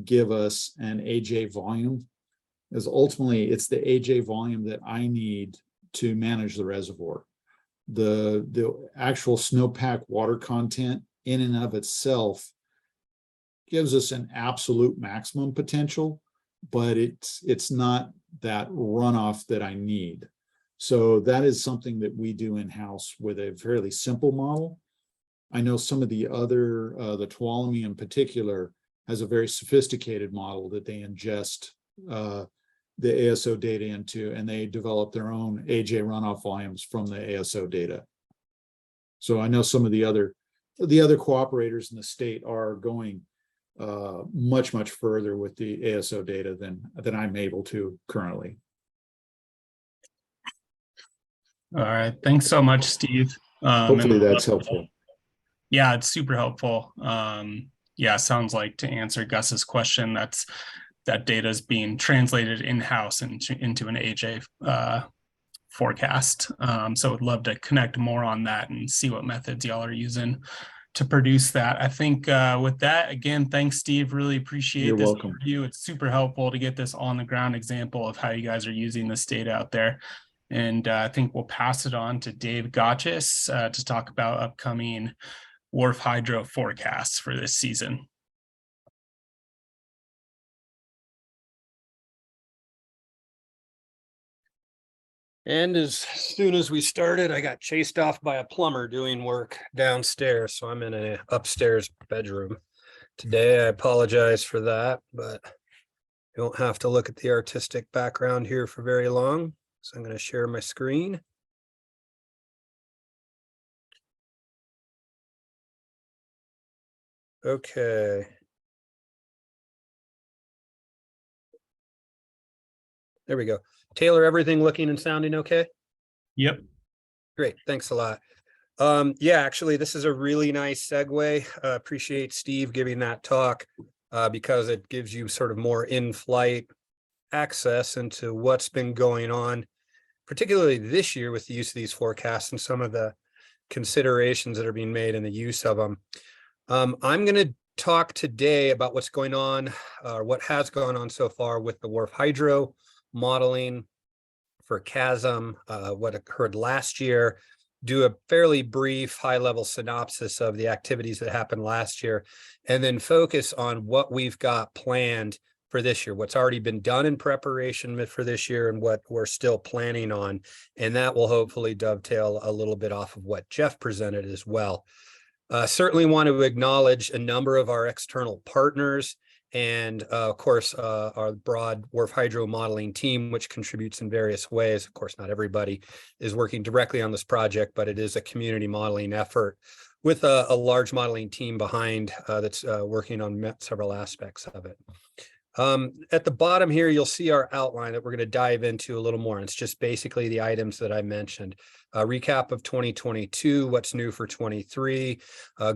give us an AJ volume, as ultimately it's the AJ volume that I need to manage the reservoir. The actual snowpack water content in and of itself gives us an absolute maximum potential, but it's not that runoff that I need. So that is something that we do in-house with a fairly simple model. I know some of the other, the Tuolumne in particular, has a very sophisticated model that they ingest the ASO data into, and they develop their own AJ runoff volumes from the ASO data. So I know some of the other cooperators in the state are going much further with the ASO data than I'm able to currently. All right, thanks so much, Steve. Hopefully that's helpful. Yeah, it's super helpful. Yeah, sounds like, to answer Gus's question, that data is being translated in-house into an AJ forecast. So I'd love to connect more on that and see what methods y'all are using to produce that. I think with that, again, thanks, Steve. Really appreciate this overview. It's super helpful to get this on the ground example of how you guys are using this data out there. And I think we'll pass it on to Dave Gotchis to talk about upcoming WRF-hydro forecasts for this season. And as soon as we started, I got chased off by a plumber doing work downstairs. So I'm in an upstairs bedroom today. I apologize for that, but you don't have to look at the artistic background here for very long. So I'm going to share my screen. Okay. There we go. Taylor, everything looking and sounding okay? Yep. Great. Thanks a lot. Yeah, actually, this is a really nice segue. Appreciate Steve giving that talk because it gives you sort of more in-flight access into what's been going on, particularly this year with the use of these forecasts and some of the considerations that are being made in the use of them. I'm going to talk today about what's going on, what has gone on so far with the WRF-hydro modeling for CASM, what occurred last year, do a fairly brief high-level synopsis of the activities that happened last year, and then focus on what we've got planned for this year, what's already been done in preparation for this year and what we're still planning on. And that will hopefully dovetail a little bit off of what Jeff presented as well. Certainly want to acknowledge a number of our external partners and of course, our broad WRF-hydro modeling team, which contributes in various ways. Of course, not everybody is working directly on this project, but it is a community modeling effort with a large modeling team behind that's working on several aspects of it. At the bottom here, you'll see our outline that we're going to dive into a little more. And it's just basically the items that I mentioned. A recap of 2022, what's new for 23,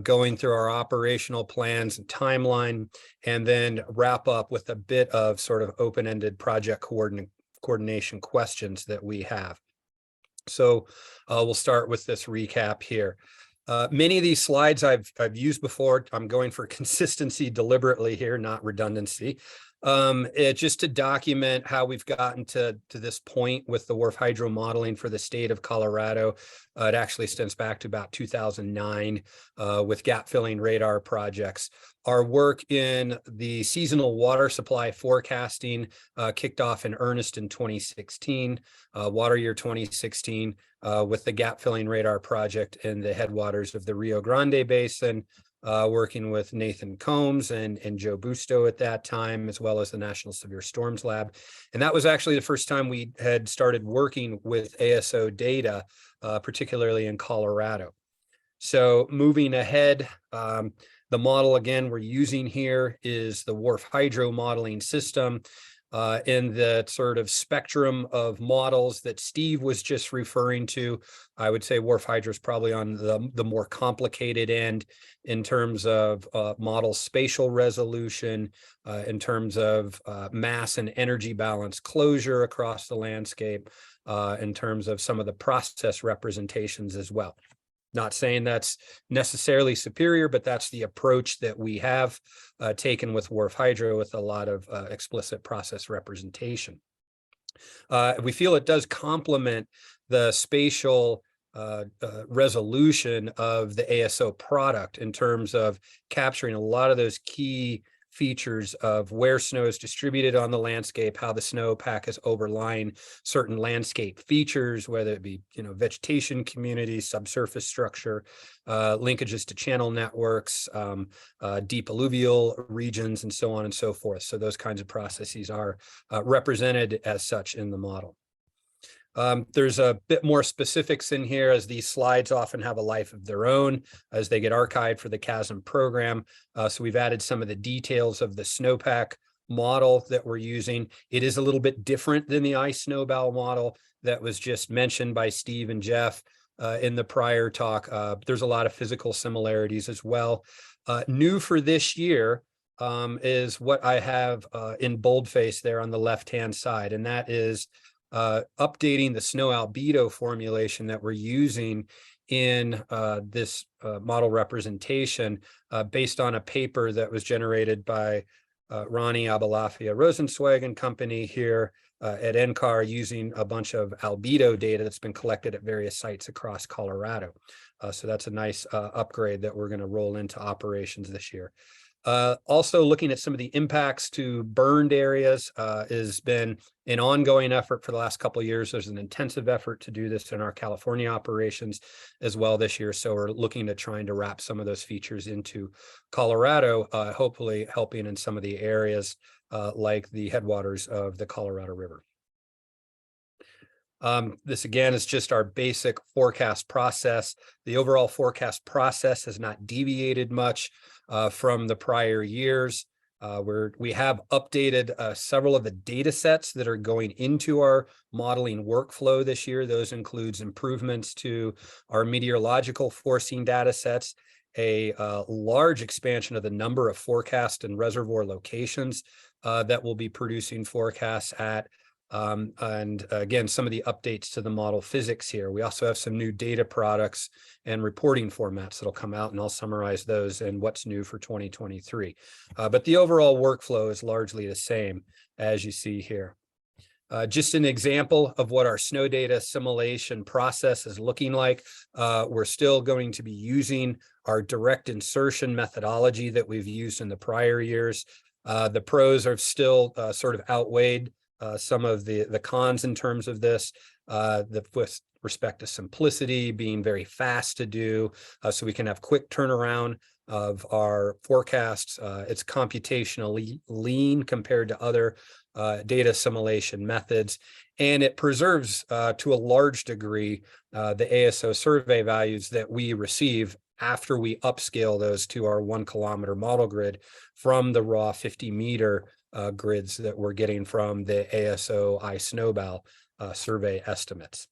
going through our operational plans and timeline, and then wrap up with a bit of sort of open-ended project coordination questions that we have. So we'll start with this recap here. Many of these slides I've used before. I'm going for consistency deliberately here, not redundancy. Just to document how we've gotten to this point with the WRF-hydro modeling for the state of Colorado. It actually stems back to about 2009 with gap filling radar projects. Our work in the seasonal water supply forecasting kicked off in earnest in 2016, water year 2016, with the gap filling radar project in the headwaters of the Rio Grande Basin. Working with Nathan Combs and Joe Busto at that time, as well as the National Severe Storms Lab. And that was actually the first time we had started working with ASO data, particularly in Colorado. So moving ahead, the model again we're using here is the WRF-hydro modeling system. In the sort of spectrum of models that Steve was just referring to, I would say WRF-hydro is probably on the more complicated end in terms of model spatial resolution, in terms of mass and energy balance closure across the landscape, in terms of some of the process representations as well. Not saying that's necessarily superior, but that's the approach that we have taken with WRF-hydro with a lot of explicit process representation. We feel it does complement the spatial resolution of the ASO product in terms of capturing a lot of those key features of where snow is distributed on the landscape, how the snowpack is overlying certain landscape features, whether it be, vegetation communities, subsurface structure, linkages to channel networks, deep alluvial regions, and so on and so forth. So those kinds of processes are represented as such in the model. There's a bit more specifics in here, as these slides often have a life of their own as they get archived for the CASM program. So we've added some of the details of the snowpack model that we're using. It is a little bit different than the ice snowbow model that was just mentioned by Steve and Jeff in the prior talk. There's a lot of physical similarities as well. New for this year is what I have in boldface there on the left-hand side, and that is updating the snow albedo formulation that we're using in this model representation based on a paper that was generated by Ronnie Abalafia Rosenzweig and company here at NCAR, using a bunch of albedo data that's been collected at various sites across Colorado. So that's a nice upgrade that we're going to roll into operations this year. Also looking at some of the impacts to burned areas has been an ongoing effort for the last couple of years. There's an intensive effort to do this in our California operations as well this year. So we're looking at trying to wrap some of those features into Colorado, hopefully helping in some of the areas like the headwaters of the Colorado River. This again is just our basic forecast process. The overall forecast process has not deviated much from the prior years. We have updated several of the data sets that are going into our modeling workflow this year. Those includes improvements to our meteorological forcing data sets, a large expansion of the number of forecast and reservoir locations that will be producing forecasts at. And again, some of the updates to the model physics here. We also have some new data products and reporting formats that'll come out, and I'll summarize those and what's new for 2023. But the overall workflow is largely the same as you see here. Just an example of what our snow data assimilation process is looking like. We're still going to be using our direct insertion methodology that we've used in the prior years. The pros are still sort of outweighed some of the cons in terms of this. With respect to simplicity, being very fast to do, so we can have quick turnaround of our forecasts. It's computationally lean compared to other data assimilation methods, and it preserves to a large degree the ASO survey values that we receive after we upscale those to our 1 kilometer model grid from the raw 50-meter grids that we're getting from the ASO iSnowBal survey estimates.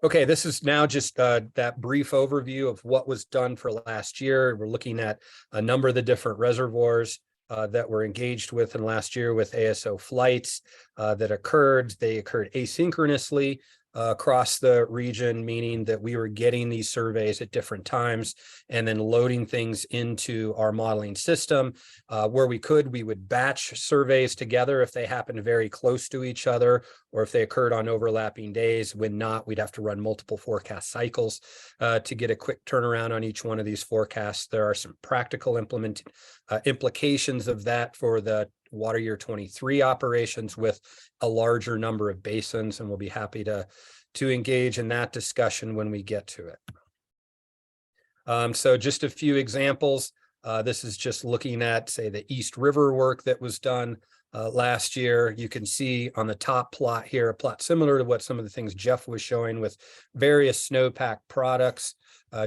Okay, this is now just that brief overview of what was done for last year. We're looking at a number of the different reservoirs that were engaged with in last year with ASO flights that occurred. They occurred asynchronously across the region, meaning that we were getting these surveys at different times and then loading things into our modeling system. Where we could, we would batch surveys together if they happened very close to each other, or if they occurred on overlapping days. When not, we'd have to run multiple forecast cycles to get a quick turnaround on each one of these forecasts. There are some practical implications of that for the water year 23 operations with a larger number of basins, and we'll be happy to engage in that discussion when we get to it. So just a few examples. This is just looking at, say, the East River work that was done last year. You can see on the top plot here, a plot similar to what some of the things Jeff was showing with various snowpack products,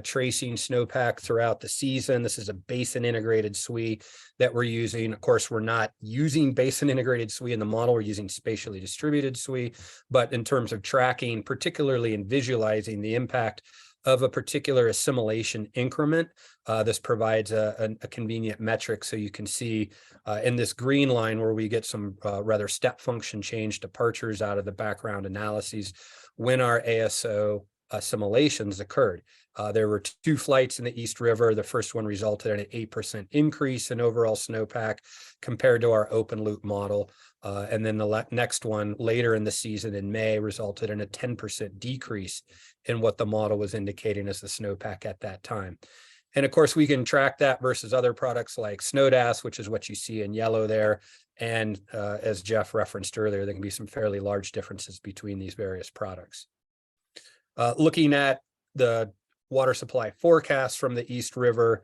tracing snowpack throughout the season. This is a basin integrated SWE that we're using. Of course, we're not using basin integrated SWE in the model. We're using spatially distributed SWE, but in terms of tracking, particularly in visualizing the impact of a particular assimilation increment, this provides a convenient metric. So you can see in this green line where we get some rather step function change departures out of the background analyses when our ASO assimilations occurred. There were 2 flights in the East River. The first one resulted in an 8% increase in overall snowpack compared to our open loop model. And then the next one later in the season in May resulted in a 10% decrease in what the model was indicating as the snowpack at that time. And of course, we can track that versus other products like Snowdass, which is what you see in yellow there. And as Jeff referenced earlier, there can be some fairly large differences between these various products. Looking at the water supply forecast from the East River,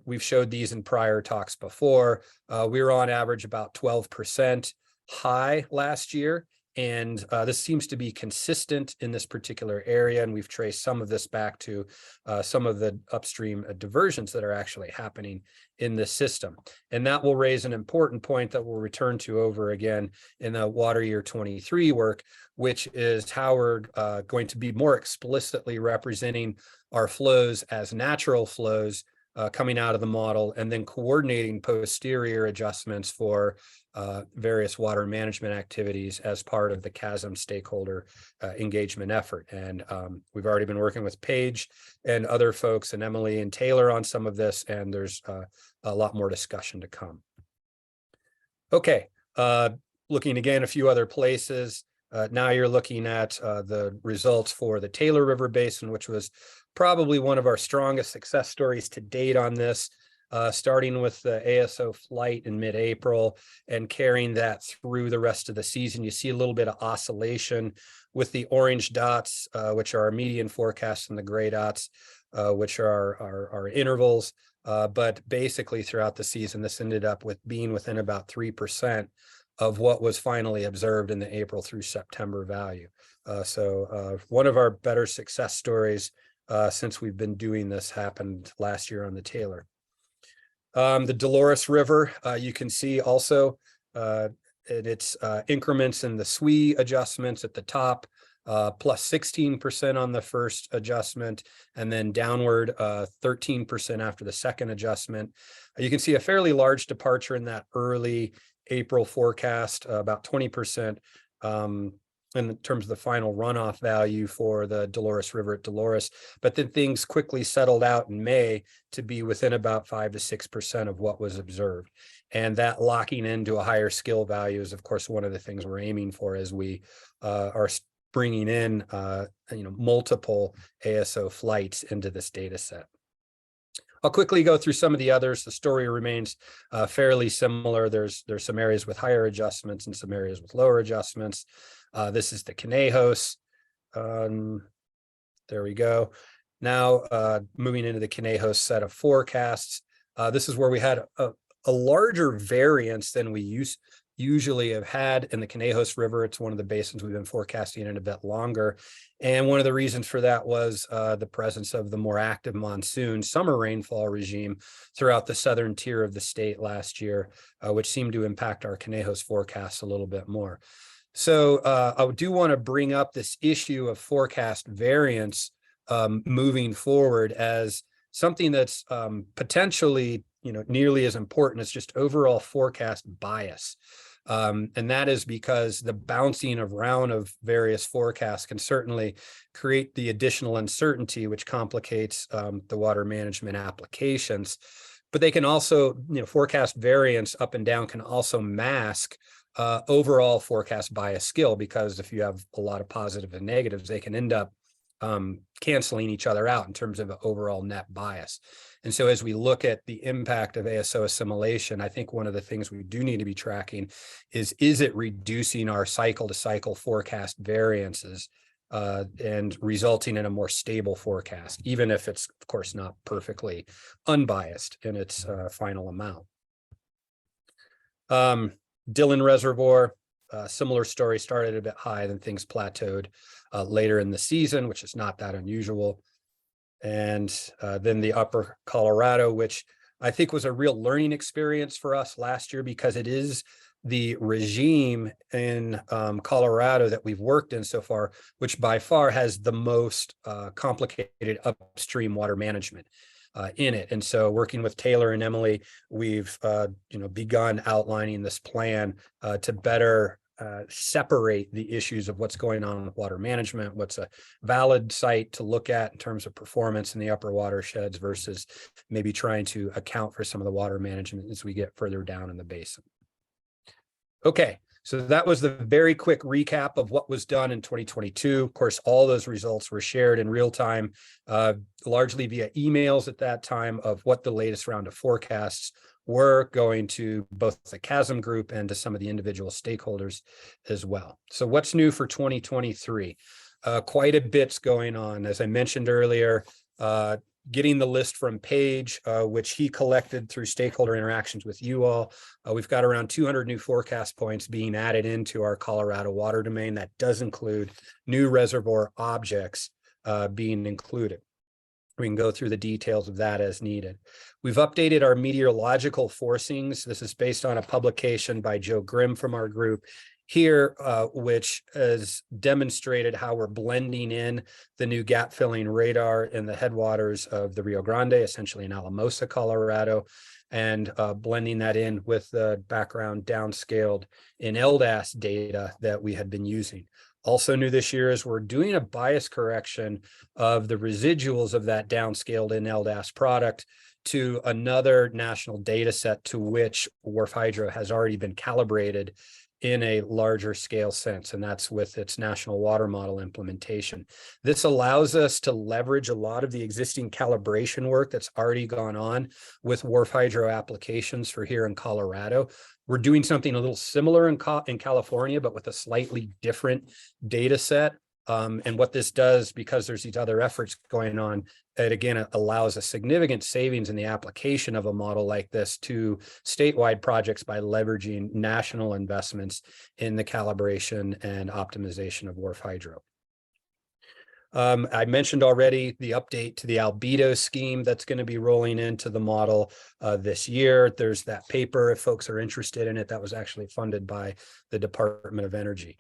we've showed these in prior talks before. We were on average about 12% high last year. And this seems to be consistent in this particular area. And we've traced some of this back to some of the upstream diversions that are actually happening in this system. And that will raise an important point that we'll return to over again in the water year 23 work, which is how we're going to be more explicitly representing our flows as natural flows coming out of the model, and then coordinating posterior adjustments for various water management activities as part of the CASM stakeholder engagement effort. And we've already been working with Paige and other folks and Emily and Taylor on some of this, and there's a lot more discussion to come. Okay, looking again a few other places. Now you're looking at the results for the Taylor River Basin, which was probably one of our strongest success stories to date on this, starting with the ASO flight in mid-April and carrying that through the rest of the season. You see a little bit of oscillation with the orange dots, which are our median forecast, and the gray dots, which are our intervals. But basically throughout the season, this ended up with being within about 3% of what was finally observed in the April through September value. So one of our better success stories since we've been doing this happened last year on the Taylor. The Dolores River, you can see also its increments in the SWE adjustments at the top, plus 16% on the first adjustment, and then downward 13% after the second adjustment. You can see a fairly large departure in that early April forecast, about 20% in terms of the final runoff value for the Dolores River at Dolores, but then things quickly settled out in May to be within about 5 to 6% of what was observed. And that locking into a higher skill value is, of course, one of the things we're aiming for as we are bringing in multiple ASO flights into this data set. I'll quickly go through some of the others. The story remains fairly similar. There's some areas with higher adjustments and some areas with lower adjustments. This is the Conejos. There we go. Now moving into the Conejos set of forecasts. This is where we had a larger variance than we usually have had in the Conejos River. It's one of the basins we've been forecasting in a bit longer. And one of the reasons for that was the presence of the more active monsoon summer rainfall regime throughout the southern tier of the state last year, which seemed to impact our Conejos forecasts a little bit more. So I do want to bring up this issue of forecast variance moving forward as something that's potentially nearly as important as just overall forecast bias. And that is because the bouncing around of various forecasts can certainly create the additional uncertainty, which complicates the water management applications. But they can also, forecast variance up and down can also mask overall forecast bias skill, because if you have a lot of positive and negatives, they can end up canceling each other out in terms of overall net bias. And so as we look at the impact of ASO assimilation, I think one of the things we do need to be tracking is it reducing our cycle to cycle forecast variances and resulting in a more stable forecast, even if it's, of course, not perfectly unbiased in its final amount. Dillon Reservoir, similar story, started a bit high, then things plateaued later in the season, which is not that unusual. And then the upper Colorado, which I think was a real learning experience for us last year, because it is the regime in Colorado that we've worked in so far, which by far has the most complicated upstream water management in it. And so working with Taylor and Emily, we've begun outlining this plan to better separate the issues of what's going on with water management, what's a valid site to look at in terms of performance in the upper watersheds versus maybe trying to account for some of the water management as we get further down in the basin. Okay, so that was the very quick recap of what was done in 2022. Of course, all those results were shared in real time, largely via emails at that time, of what the latest round of forecasts were, going to both the CASM group and to some of the individual stakeholders as well. So what's new for 2023? Quite a bit's going on. As I mentioned earlier, getting the list from Paige, which he collected through stakeholder interactions with you all. We've got around 200 new forecast points being added into our Colorado water domain. That does include new reservoir objects being included. We can go through the details of that as needed. We've updated our meteorological forcings. This is based on a publication by Joe Grimm from our group here, which has demonstrated how we're blending in the new gap filling radar in the headwaters of the Rio Grande, essentially in Alamosa, Colorado, and blending that in with the background downscaled in LDAS data that we had been using. Also new this year is we're doing a bias correction of the residuals of that downscaled in LDAS product to another national data set to which WRF-hydro has already been calibrated in a larger scale sense, and that's with its national water model implementation. This allows us to leverage a lot of the existing calibration work that's already gone on with WRF-hydro applications for here in Colorado. We're doing something a little similar in California, but with a slightly different data set. And what this does, because there's these other efforts going on, it again allows a significant savings in the application of a model like this to statewide projects by leveraging national investments in the calibration and optimization of WRF-hydro. I mentioned already the update to the albedo scheme that's going to be rolling into the model this year. There's that paper, if folks are interested in it, that was actually funded by the Department of Energy.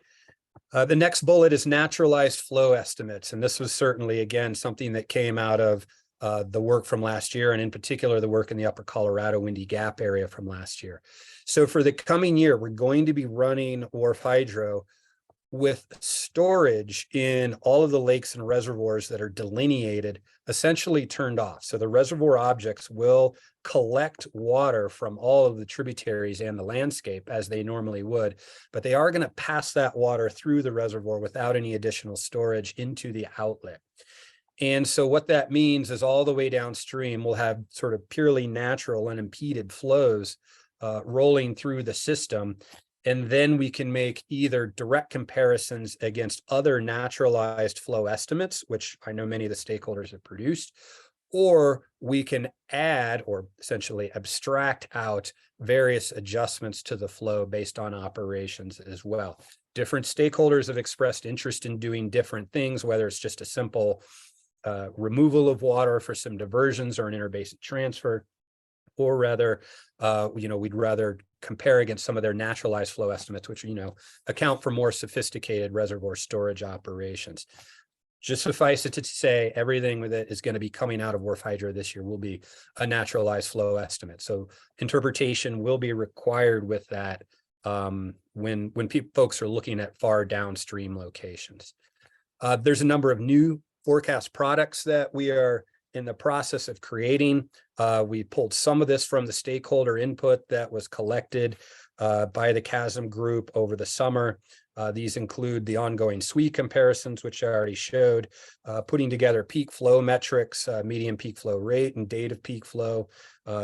The next bullet is naturalized flow estimates. And this was certainly, again, something that came out of the work from last year, and in particular, the work in the upper Colorado Windy Gap area from last year. So for the coming year, we're going to be running WRF-hydro with storage in all of the lakes and reservoirs that are delineated essentially turned off. So the reservoir objects will collect water from all of the tributaries and the landscape as they normally would, but they are going to pass that water through the reservoir without any additional storage into the outlet. And so what that means is all the way downstream, we'll have sort of purely natural unimpeded flows rolling through the system. And then we can make either direct comparisons against other naturalized flow estimates, which I know many of the stakeholders have produced, or we can add or essentially abstract out various adjustments to the flow based on operations as well. Different stakeholders have expressed interest in doing different things, whether it's just a simple removal of water for some diversions or an interbasin transfer, or rather, we'd rather compare against some of their naturalized flow estimates, which, account for more sophisticated reservoir storage operations. Just suffice it to say, everything that is going to be coming out of WRF-hydro this year will be a naturalized flow estimate. So interpretation will be required with that when folks are looking at far downstream locations. There's a number of new forecast products that we are in the process of creating. We pulled some of this from the stakeholder input that was collected by the CASM group over the summer. These include the ongoing SWE comparisons, which I already showed, putting together peak flow metrics, median peak flow rate and date of peak flow,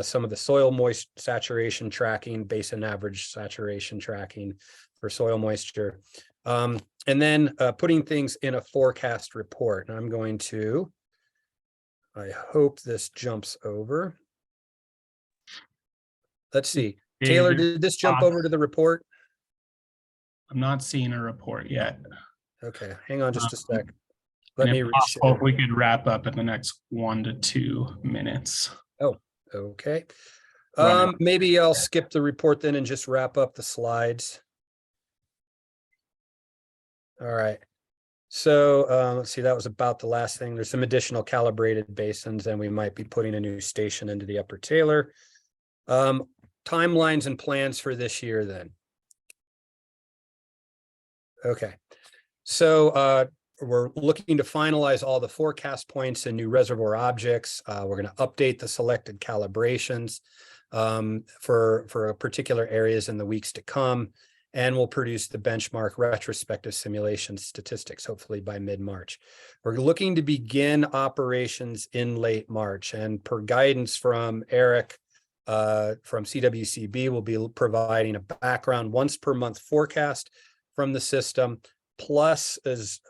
some of the soil moist saturation tracking, basin average saturation tracking for soil moisture, and then putting things in a forecast report. And I'm going to, I hope this jumps over. Let's see. Taylor, did this jump over to the report? I'm not seeing a report yet. Okay, hang on just a sec. Let And me if possible, reshare. if we could wrap up in the next 1 to 2 minutes. Oh, okay. Right. Maybe I'll skip the report then and just wrap up the slides. All right. So let's see, that was about the last thing. There's some additional calibrated basins, and we might be putting a new station into the Upper Taylor. Timelines and plans for this year then. Okay, so we're looking to finalize all the forecast points and new reservoir objects. We're going to update the selected calibrations for particular areas in the weeks to come, and we'll produce the benchmark retrospective simulation statistics, hopefully by mid-March. We're looking to begin operations in late March, and per guidance from Eric from CWCB, we'll be providing a background once per month forecast from the system, plus as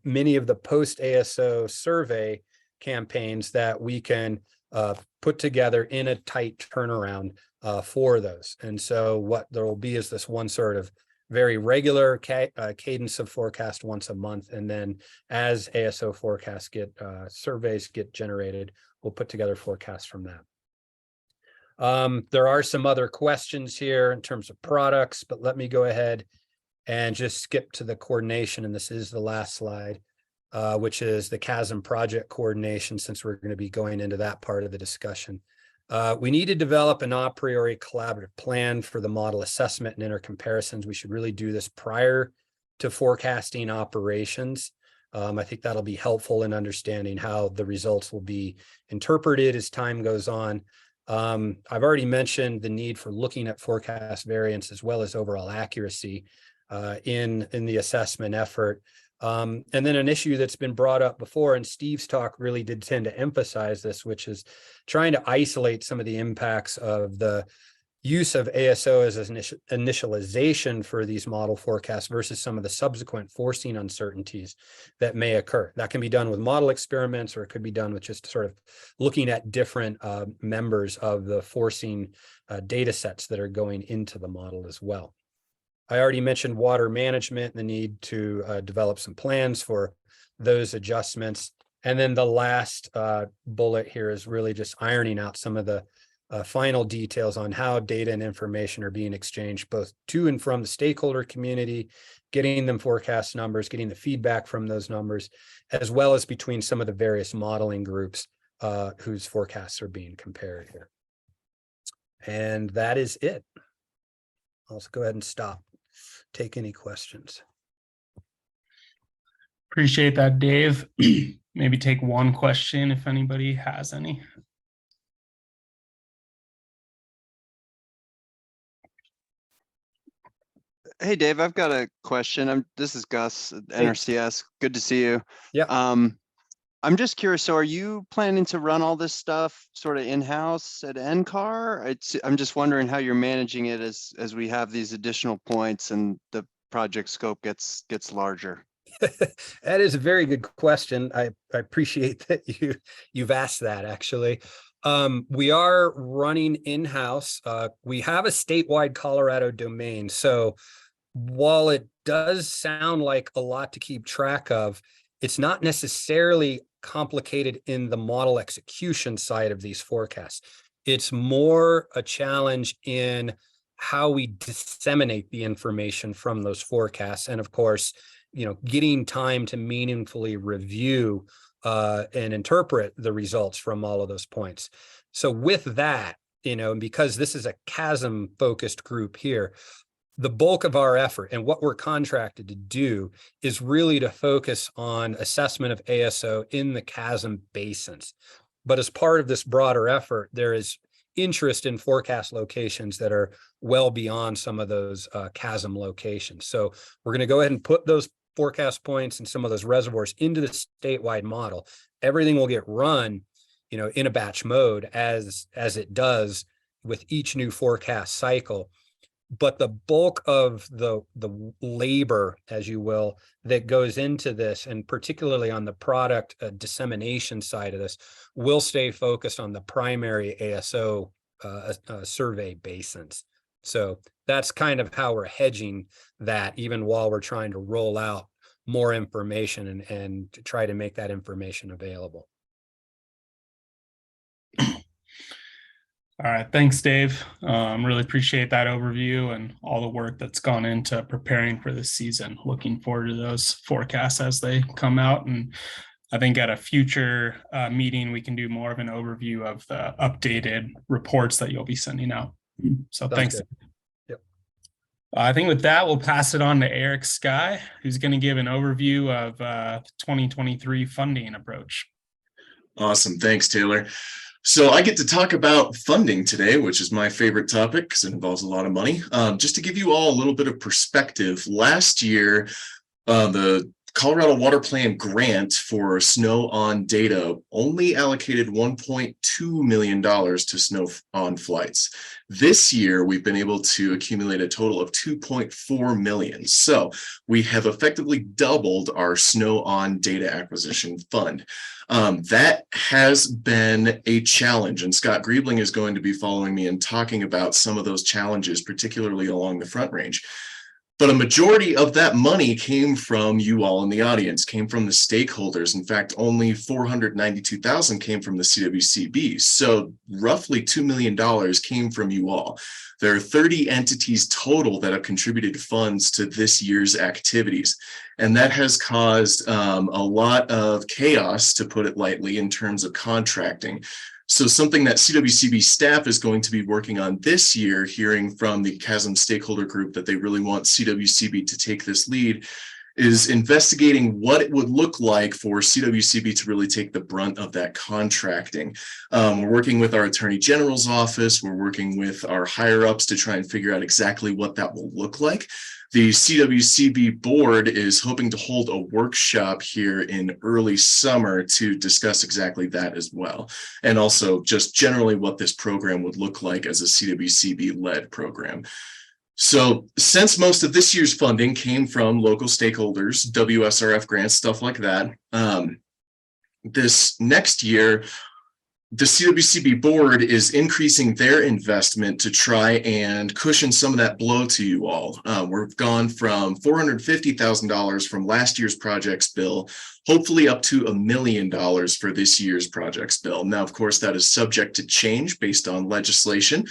many of the post-ASO survey campaigns that we can put together in a tight turnaround for those. And so what there will be is this one sort of very regular cadence of forecast once a month. And then as ASO forecasts surveys get generated, we'll put together forecasts from that. There are some other questions here in terms of products, but let me go ahead and just skip to the coordination. And this is the last slide, which is the CASM project coordination, since we're going to be going into that part of the discussion. We need to develop an a priori collaborative plan for the model assessment and intercomparisons. We should really do this prior to forecasting operations. I think that'll be helpful in understanding how the results will be interpreted as time goes on. I've already mentioned the need for looking at forecast variance as well as overall accuracy in the assessment effort. And then an issue that's been brought up before, and Steve's talk really did tend to emphasize this, which is trying to isolate some of the impacts of the use of ASO as an initialization for these model forecasts versus some of the subsequent forcing uncertainties that may occur. That can be done with model experiments, or it could be done with just sort of looking at different members of the forcing data sets that are going into the model as well. I already mentioned water management and the need to develop some plans for those adjustments. And then the last bullet here is really just ironing out some of the final details on how data and information are being exchanged both to and from the stakeholder community, getting them forecast numbers, getting the feedback from those numbers, as well as between some of the various modeling groups whose forecasts are being compared here. And that is it. I'll go ahead and stop. Take any questions. Appreciate that, Dave. Maybe take one question if anybody has any. Hey, Dave, I've got a question. This is Gus at Hey. NRCS. Good to see you. Yeah. I'm just curious. So are you planning to run all this stuff sort of in-house at NCAR? I'm just wondering how you're managing it as we have these additional points and the project scope gets larger. That is a very good question. I appreciate that you've asked that actually. We are running in-house. We have a statewide Colorado domain. So while it does sound like a lot to keep track of, it's not necessarily complicated in the model execution side of these forecasts. It's more a challenge in how we disseminate the information from those forecasts. And of course, getting time to meaningfully review and interpret the results from all of those points. So with that, because this is a CASM focused group here, the bulk of our effort and what we're contracted to do is really to focus on assessment of ASO in the CASM basins. But as part of this broader effort, there is interest in forecast locations that are well beyond some of those CASM locations. So we're going to go ahead and put those forecast points and some of those reservoirs into the statewide model. Everything will get run, in a batch mode as it does with each new forecast cycle. But the bulk of the labor, as you will, that goes into this, and particularly on the product dissemination side of this, will stay focused on the primary ASO survey basins. So that's kind of how we're hedging that, even while we're trying to roll out more information and to try to make that information available. All right, thanks, Dave. Really appreciate that overview and all the work that's gone into preparing for this season. Looking forward to those forecasts as they come out. And I think at a future meeting, we can do more of an overview of the updated reports that you'll be sending out. So thanks. Yep. I think with that, we'll pass it on to Eric Sky, who's going to give an overview of 2023 funding approach. Awesome. Thanks, Taylor. So I get to talk about funding today, which is my favorite topic because it involves a lot of money. Just to give you all a little bit of perspective, last year, the Colorado Water Plan grant for snow on data only allocated $1.2 million to snow on flights. This year, we've been able to accumulate a total of $2.4 million. So we have effectively doubled our snow on data acquisition fund. That has been a challenge, and Scott Griebling is going to be following me and talking about some of those challenges, particularly along the Front Range. But a majority of that money came from you all in the audience, came from the stakeholders. In fact, only $492,000 came from the CWCB. So roughly $2 million came from you all. There are 30 entities total that have contributed funds to this year's activities. And that has caused a lot of chaos, to put it lightly, in terms of contracting. So something that CWCB staff is going to be working on this year, hearing from the CASM stakeholder group that they really want CWCB to take this lead, is investigating what it would look like for CWCB to really take the brunt of that contracting. We're working with our Attorney General's office. We're working with our higher ups to try and figure out exactly what that will look like. The CWCB board is hoping to hold a workshop here in early summer to discuss exactly that as well. And also just generally what this program would look like as a CWCB-led program. So since most of this year's funding came from local stakeholders, WSRF grants, stuff like that, this next year, the CWCB board is increasing their investment to try and cushion some of that blow to you all. We've gone from $450,000 from last year's projects bill, hopefully up to $1 million for this year's projects bill. Now, of course, that is subject to change based on legislation.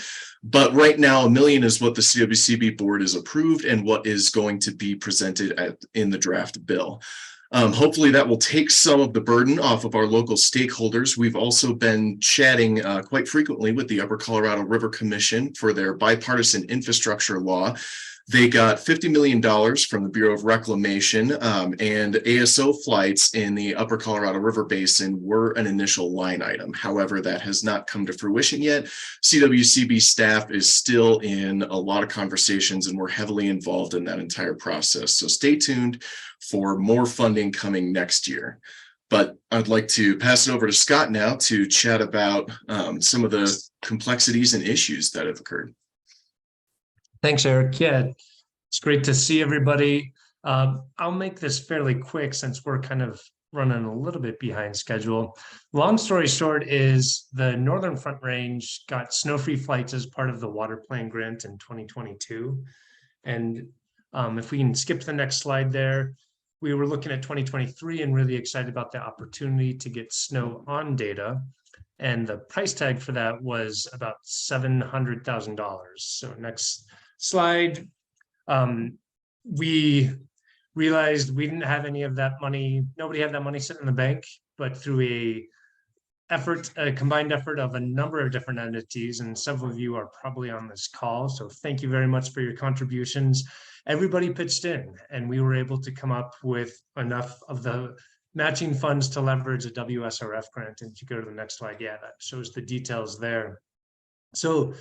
But right now, $1 million is what the CWCB board has approved and what is going to be presented in the draft bill. Hopefully that will take some of the burden off of our local stakeholders. We've also been chatting quite frequently with the Upper Colorado River Commission for their bipartisan infrastructure law. They got $50 million from the Bureau of Reclamation, and ASO flights in the upper Colorado River Basin were an initial line item. However, that has not come to fruition yet. CWCB staff is still in a lot of conversations, and we're heavily involved in that entire process. So stay tuned for more funding coming next year. But I'd like to pass it over to Scott now to chat about some of the complexities and issues that have occurred. Thanks, Eric. Yeah, it's great to see everybody. I'll make this fairly quick since we're kind of running a little bit behind schedule. Long story short is the Northern Front Range got snow-free flights as part of the water plan grant in 2022. And if we can skip to the next slide there, we were looking at 2023 and really excited about the opportunity to get snow on data. And the price tag for that was about $700,000. So next slide. We realized we didn't have any of that money. Nobody had that money sitting in the bank, but through a combined effort of a number of different entities, and several of you are probably on this call. So thank you very much for your contributions. Everybody pitched in, and we were able to come up with enough of the matching funds to leverage a WSRF grant. And if you go to the next slide, yeah, that shows the details there. So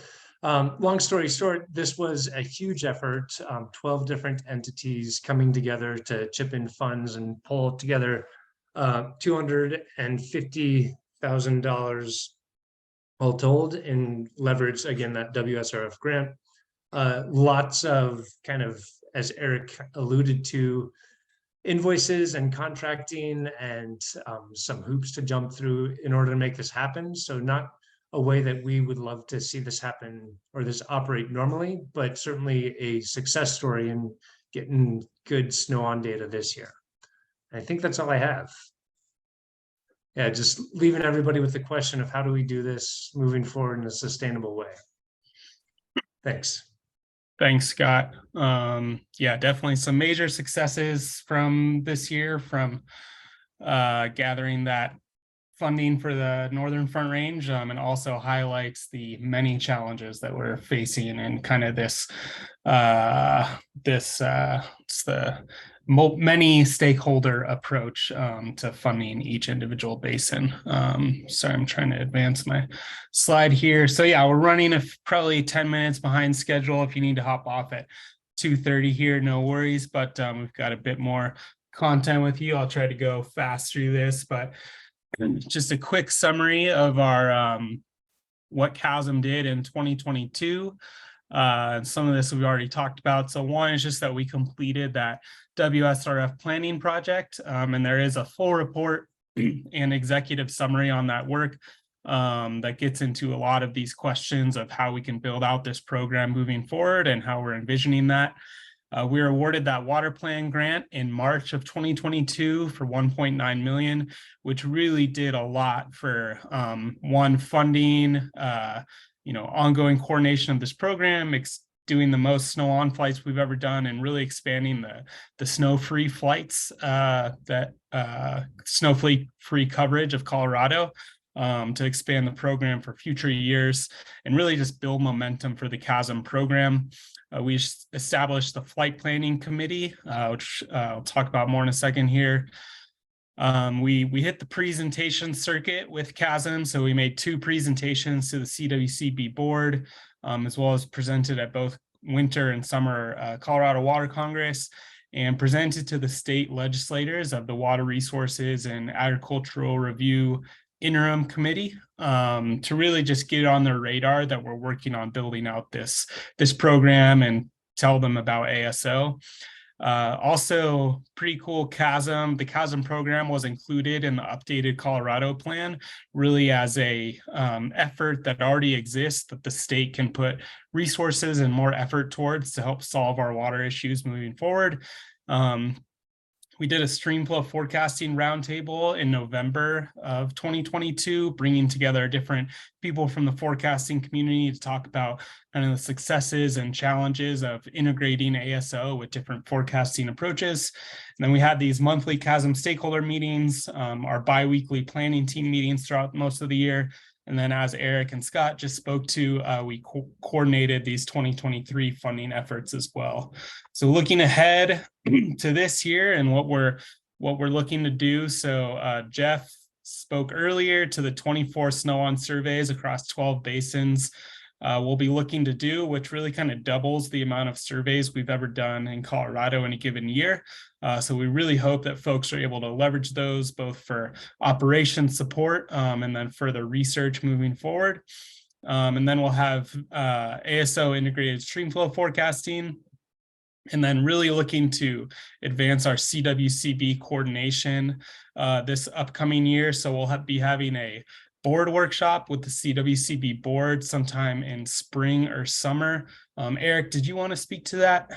long story short, this was a huge effort, 12 different entities coming together to chip in funds and pull together $250,000 all told and leverage, again, that WSRF grant. Lots of kind of, as Eric alluded to, invoices and contracting and some hoops to jump through in order to make this happen. So not a way that we would love to see this happen or this operate normally, but certainly a success story in getting good snow on data this year. I think that's all I have. Yeah, just leaving everybody with the question of how do we do this moving forward in a sustainable way. Thanks. Thanks, Scott. Yeah, definitely some major successes from this year from gathering that funding for the Northern Front Range, and also highlights the many challenges that we're facing and kind of this many stakeholder approach to funding each individual basin. Sorry, I'm trying to advance my slide here. So yeah, we're running probably 10 minutes behind schedule. If you need to hop off at 2:30 here, no worries, but we've got a bit more content with you. I'll try to go fast through this, but just a quick summary of our what CASM did in 2022. Some of this we've already talked about. So one is just that we completed that WSRF planning project, and there is a full report and executive summary on that work that gets into a lot of these questions of how we can build out this program moving forward and how we're envisioning that. We were awarded that water plan grant in March of 2022 for $1.9 million, which really did a lot for one, funding, ongoing coordination of this program, doing the most snow on flights we've ever done, and really expanding the snow-free flights, snow-free coverage of Colorado, to expand the program for future years and really just build momentum for the CASM program. We established the flight planning committee, which I'll talk about more in a second here. We hit the presentation circuit with CASM, so we made 2 presentations to the CWCB board, as well as presented at both winter and summer Colorado Water Congress, and presented to the state legislators of the Water Resources and Agricultural Review Interim Committee, to really just get on their radar that we're working on building out this program and tell them about ASO. Also pretty cool, the CASM program was included in the updated Colorado plan, really as a effort that already exists that the state can put resources and more effort towards to help solve our water issues moving forward. We did a streamflow forecasting roundtable in November of 2022, bringing together different people from the forecasting community to talk about kind of the successes and challenges of integrating ASO with different forecasting approaches. And then we had these monthly CASM stakeholder meetings, our biweekly planning team meetings throughout most of the year, And then as Eric and Scott just spoke to, we coordinated these 2023 funding efforts as well. So looking ahead to this year and what we're looking to do. So Jeff spoke earlier to the 24 snow on surveys across 12 basins. We'll be looking to do, which really kind of doubles the amount of surveys we've ever done in Colorado in a given year. So we really hope that folks are able to leverage those both for operations support and then further research moving forward. And then we'll have ASO integrated streamflow forecasting, and then really looking to advance our CWCB coordination this upcoming year. So we'll be having a board workshop with the CWCB board sometime in spring or summer. Eric, did you want to speak to that?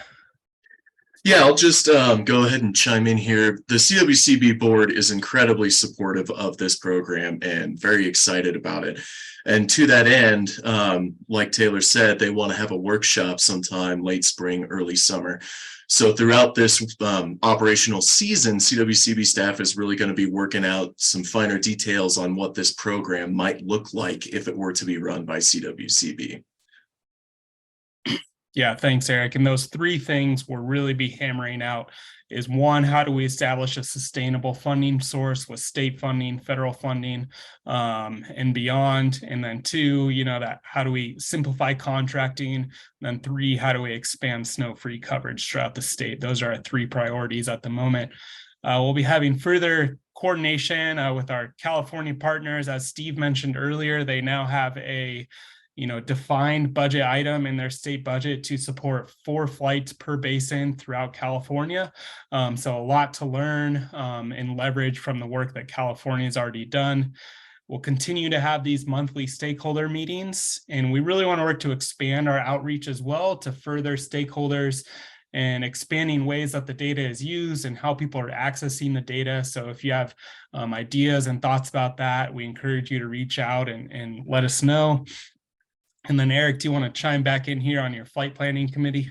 Yeah, I'll just go ahead and chime in here. The CWCB board is incredibly supportive of this program and very excited about it. And to that end, like Taylor said, they want to have a workshop sometime late spring, early summer. So throughout this operational season, CWCB staff is really going to be working out some finer details on what this program might look like if it were to be run by CWCB. Yeah, thanks, Eric. And those three things we'll really be hammering out is one, how do we establish a sustainable funding source with state funding, federal funding, and beyond? And then two, that how do we simplify contracting? And then three, how do we expand snow-free coverage throughout the state? Those are our three priorities at the moment. We'll be having further coordination with our California partners. As Steve mentioned earlier, they now have a defined budget item in their state budget to support 4 flights per basin throughout California. So a lot to learn and leverage from the work that California has already done. We'll continue to have these monthly stakeholder meetings, and we really want to work to expand our outreach as well to further stakeholders and expanding ways that the data is used and how people are accessing the data. So if you have ideas and thoughts about that, we encourage you to reach out and let us know. And then Eric, do you want to chime back in here on your flight planning committee?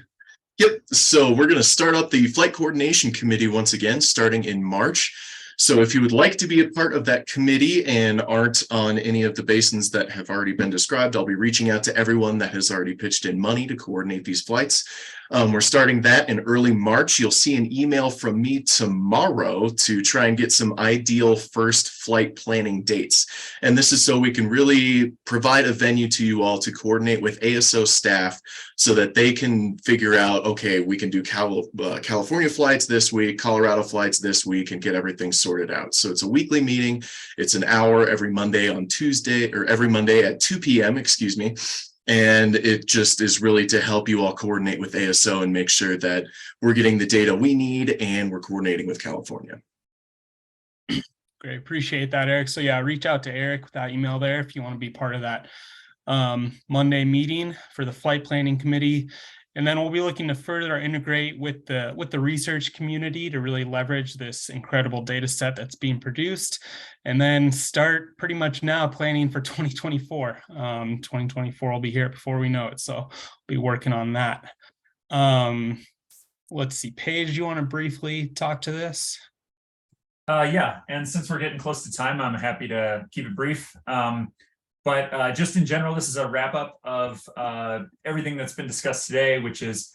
Yep. So we're going to start up the flight coordination committee once again, starting in March. So if you would like to be a part of that committee and aren't on any of the basins that have already been described, I'll be reaching out to everyone that has already pitched in money to coordinate these flights. We're starting that in early March. You'll see an email from me tomorrow to try and get some ideal first flight planning dates. And this is so we can really provide a venue to you all to coordinate with ASO staff so that they can figure out, okay, we can do California flights this week, Colorado flights this week, and get everything sorted out. So it's a weekly meeting. It's an hour every Monday on Tuesday, or every Monday at 2 p.m., excuse me. And it just is really to help you all coordinate with ASO and make sure that we're getting the data we need and we're coordinating with California. Great, appreciate that, Eric. So yeah, reach out to Eric with that email there if you want to be part of that Monday meeting for the flight planning committee. And then we'll be looking to further integrate with the research community to really leverage this incredible data set that's being produced, and then start pretty much now planning for 2024. 2024 will be here before we know it, so we'll be working on that. Let's see, Paige, do you want to briefly talk to this? Yeah, and since we're getting close to time, I'm happy to keep it brief. But just in general, this is a wrap up of everything that's been discussed today, which is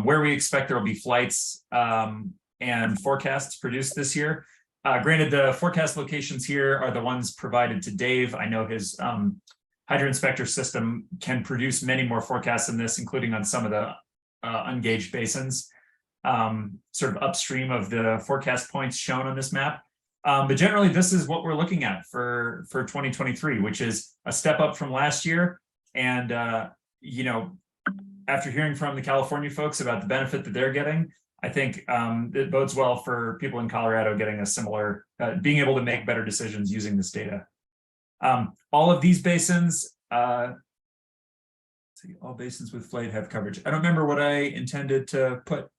where we expect there will be flights and forecasts produced this year. Granted, the forecast locations here are the ones provided to Dave. I know his hydro inspector system can produce many more forecasts than this, including on some of the ungauged basins, sort of upstream of the forecast points shown on this map. But generally, this is what we're looking at for 2023, which is a step up from last year. And, after hearing from the California folks about the benefit that they're getting, I think it bodes well for people in Colorado getting a similar, being able to make better decisions using this data. All of these basins, all basins with flight have coverage. I don't remember what I intended to put.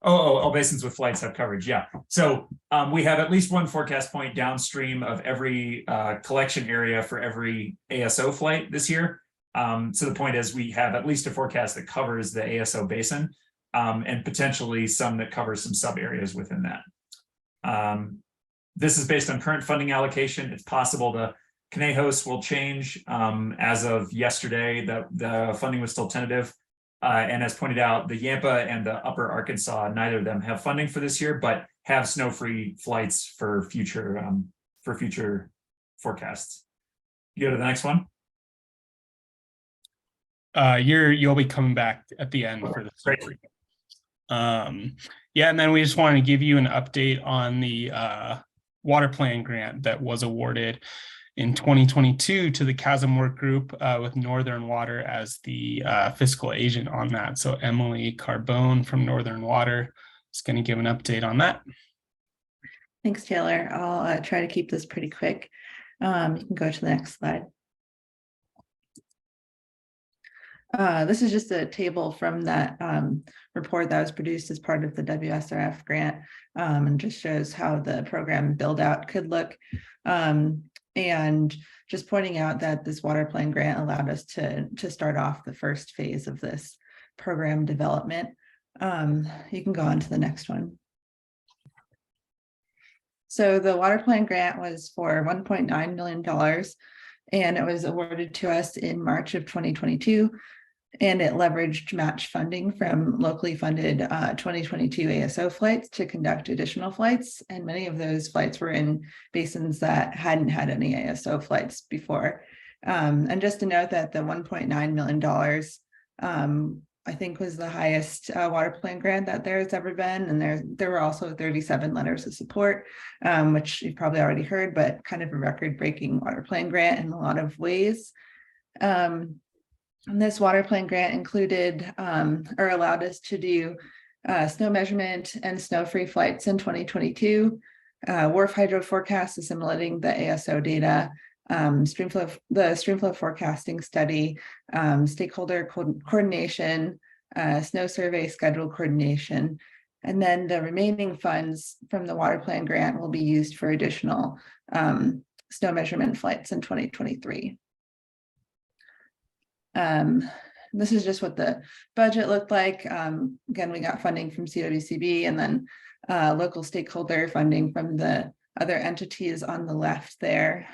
All basins with flights have coverage. Yeah. So we have at least one forecast point downstream of every collection area for every ASO flight this year. So the point is we have at least a forecast that covers the ASO basin and potentially some that covers some sub areas within that. This is based on current funding allocation. It's possible to Conejos will change. As of yesterday, the funding was still tentative. And as pointed out, the Yampa and the Upper Arkansas, neither of them have funding for this year, but have snow-free flights for future forecasts. You go to the next one. You'll be coming back at the end for the Great. Yeah, and then we just wanted to give you an update on the water plan grant that was awarded in 2022 to the CASM work group with Northern Water as the fiscal agent on that. So Emily Carbone from Northern Water is going to give an update on that. Thanks, Taylor. I'll try to keep this pretty quick. You can go to the next slide. This is just a table from that report that was produced as part of the WSRF grant, and just shows how the program build out could look. And just pointing out that this water plan grant allowed us to start off the first phase of this program development. You can go on to the next one. So the water plan grant was for $1.9 million, and it was awarded to us in March of 2022. And it leveraged match funding from locally funded 2022 ASO flights to conduct additional flights. And many of those flights were in basins that hadn't had any ASO flights before. And just to note that the $1.9 million, I think, was the highest water plan grant that there's ever been. And there were also 37 letters of support, which you've probably already heard, but kind of a record-breaking water plan grant in a lot of ways. And this water plan grant included or allowed us to do snow measurement and snow-free flights in 2022, WRF-hydro forecast assimilating the ASO data, the streamflow forecasting study, stakeholder coordination, snow survey schedule coordination, and then the remaining funds from the water plan grant will be used for additional snow measurement flights in 2023. This is just what the budget looked like. Again, we got funding from CWCB and then local stakeholder funding from the other entities on the left there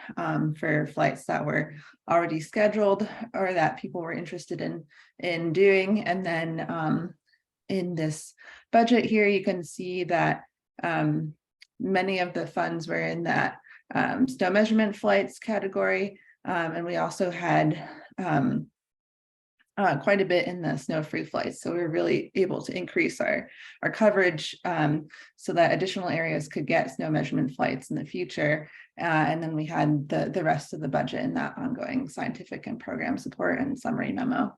for flights that were already scheduled or that people were interested in doing. And then in this budget here, you can see that many of the funds were in that snow measurement flights category. And we also had quite a bit in the snow-free flights. So we were really able to increase our coverage so that additional areas could get snow measurement flights in the future. And then we had the rest of the budget in that ongoing scientific and program support and summary memo.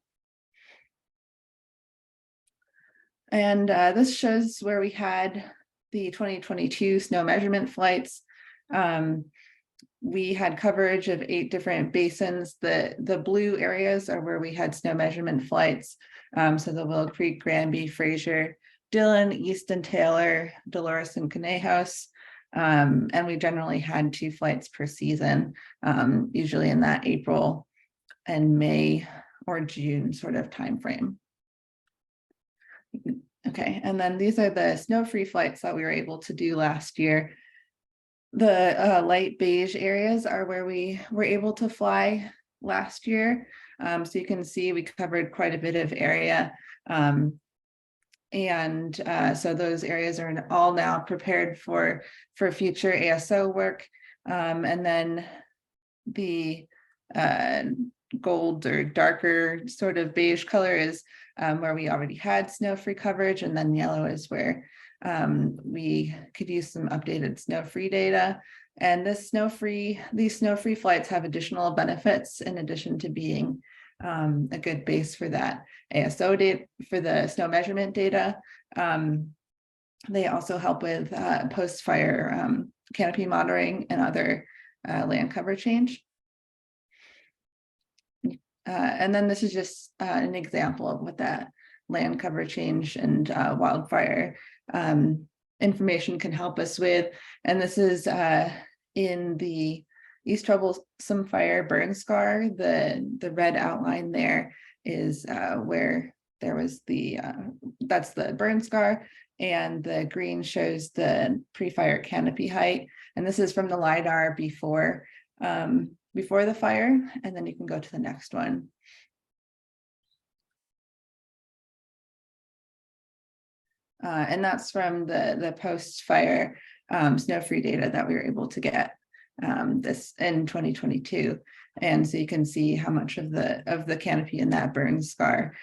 And this shows where we had the 2022 snow measurement flights. We had coverage of 8 different basins. The blue areas are where we had snow measurement flights. So the Willow Creek, Granby, Fraser, Dillon, Easton, Taylor, Dolores, and Conejos. And we generally had 2 flights per season, usually in that April and May or June sort of timeframe. Okay, and then these are the snow-free flights that we were able to do last year. The light beige areas are where we were able to fly last year. So you can see we covered quite a bit of area. So those areas are all now prepared for future ASO work. And then the gold or darker sort of beige color is where we already had snow-free coverage, and then yellow is where we could use some updated snow-free data. And these snow-free flights have additional benefits in addition to being a good base for that ASO data, for the snow measurement data. They also help with post-fire canopy monitoring and other land cover change. And then this is just an example of what that land cover change and wildfire information can help us with. And this is in the East Troublesome Fire burn scar. The red outline there is where there was that's the burn scar, and the green shows the pre-fire canopy height. And this is from the LiDAR before before the fire, and then you can go to the next one. And that's from the post-fire snow-free data that we were able to get this in 2022. And so you can see how much of the canopy in that burn scar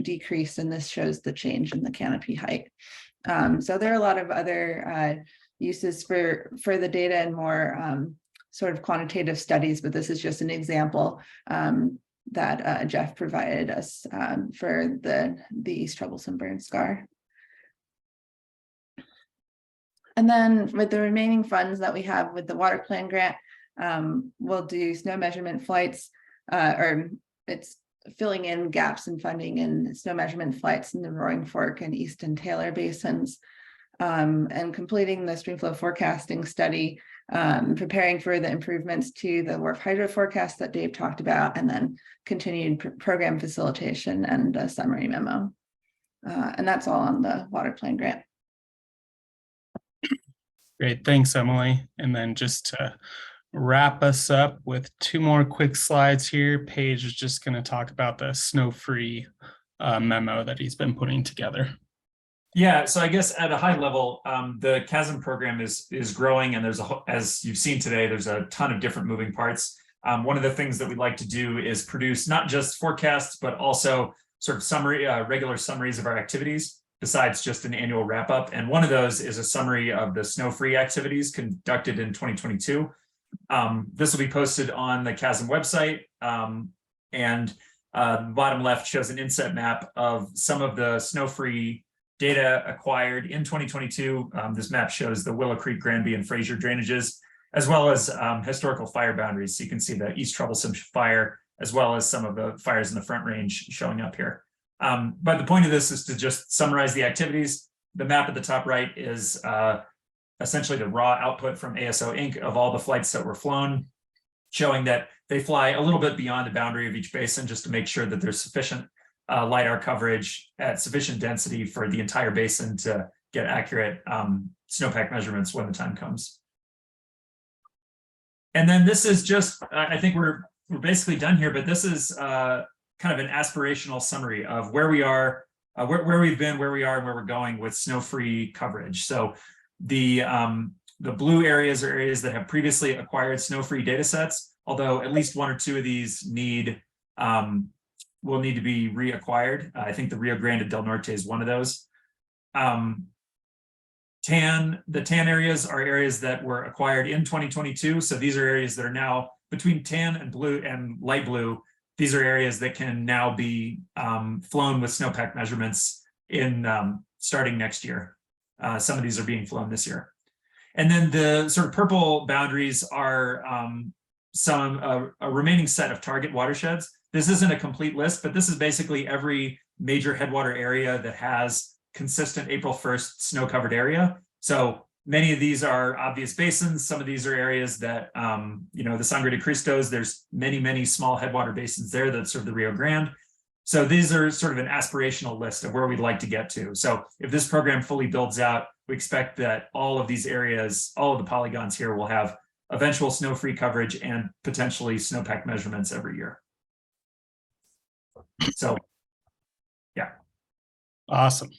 decreased, and this shows the change in the canopy height. So there are a lot of other uses for the data and more sort of quantitative studies, but this is just an example that Jeff provided us for the East Troublesome burn scar. And then with the remaining funds that we have with the water plan grant, we'll do snow measurement flights, or it's filling in gaps in funding in snow measurement flights in the Roaring Fork and Easton Taylor basins, and completing the streamflow forecasting study, preparing for the improvements to the WRF-hydro forecast that Dave talked about, and then continued program facilitation and a summary memo. And that's all on the water plan grant. Great, thanks, Emily. And then just to wrap us up with 2 more quick slides here, Paige is just going to talk about the snow-free memo that he's been putting together. Yeah, so I guess at a high level, the CASM program is growing, and as you've seen today, there's a ton of different moving parts. One of the things that we'd like to do is produce not just forecasts, but also sort of regular summaries of our activities, besides just an annual wrap up. And one of those is a summary of the snow-free activities conducted in 2022. This will be posted on the CASM website, and the bottom left shows an inset map of some of the snow-free data acquired in 2022. This map shows the Willow Creek, Granby, and Fraser drainages, as well as historical fire boundaries. So you can see the East Troublesome fire, as well as some of the fires in the Front Range showing up here. But the point of this is to just summarize the activities. The map at the top right is essentially the raw output from ASO Inc. of all the flights that were flown, showing that they fly a little bit beyond the boundary of each basin just to make sure that there's sufficient LiDAR coverage at sufficient density for the entire basin to get accurate snowpack measurements when the time comes. And then this is just, I think we're basically done here, but this is kind of an aspirational summary of where we are, where we've been, where we are, and where we're going with snow-free coverage. So the blue areas are areas that have previously acquired snow-free data sets, although at least 1 or 2 of these will need to be reacquired. I think the Rio Grande del Norte is one of those. The tan areas are areas that were acquired in 2022. So these are areas that are now between tan and blue and light blue. These are areas that can now be flown with snowpack measurements in starting next year. Some of these are being flown this year. And then the sort of purple boundaries are a remaining set of target watersheds. This isn't a complete list, but this is basically every major headwater area that has consistent April 1st snow-covered area. So many of these are obvious basins. Some of these are areas that, the Sangre de Cristos, there's many small headwater basins there that serve the Rio Grande. So these are sort of an aspirational list of where we'd like to get to. So if this program fully builds out, we expect that all of these areas, all of the polygons here will have eventual snow-free coverage and potentially snowpack measurements every year. So, yeah. Awesome.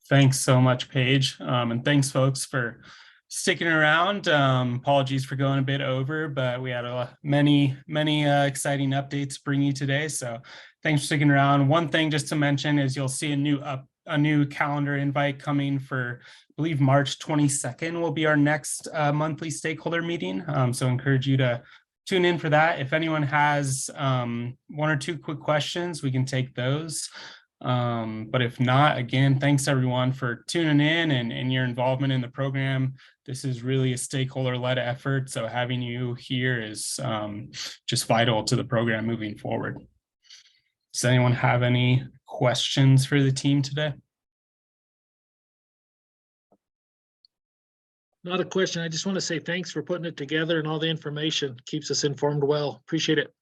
Thanks so much, Paige. And thanks, folks, for sticking around. Apologies for going a bit over, but we had many exciting updates to bring you today. So thanks for sticking around. One thing just to mention is you'll see a new calendar invite coming for, I believe, March 22nd will be our next monthly stakeholder meeting. So I encourage you to tune in for that. If anyone has 1 or 2 quick questions, we can take those. But if not, again, thanks everyone for tuning in and your involvement in the program. This is really a stakeholder-led effort, so having you here is just vital to the program moving forward. Does anyone have any questions for the team today? Not a question. I just want to say thanks for putting it together, and all the information keeps us informed well. Appreciate it.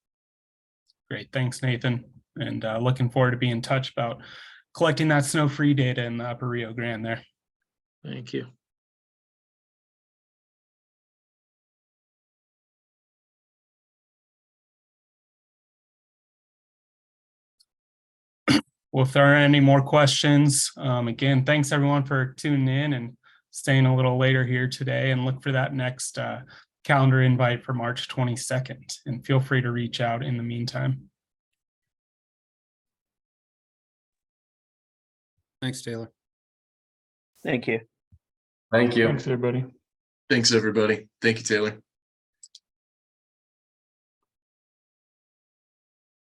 Great. Thanks, Nathan. And looking forward to being in touch about collecting that snow-free data in the Upper Rio Grande there. Thank you. well, if there are any more questions, again, thanks everyone for tuning in and staying a little later here today, and look for that next calendar invite for March 22nd. And feel free to reach out in the meantime. Thanks, Taylor. Thank you. Thank you. Thanks, everybody. Thanks, everybody. Thank you, Taylor.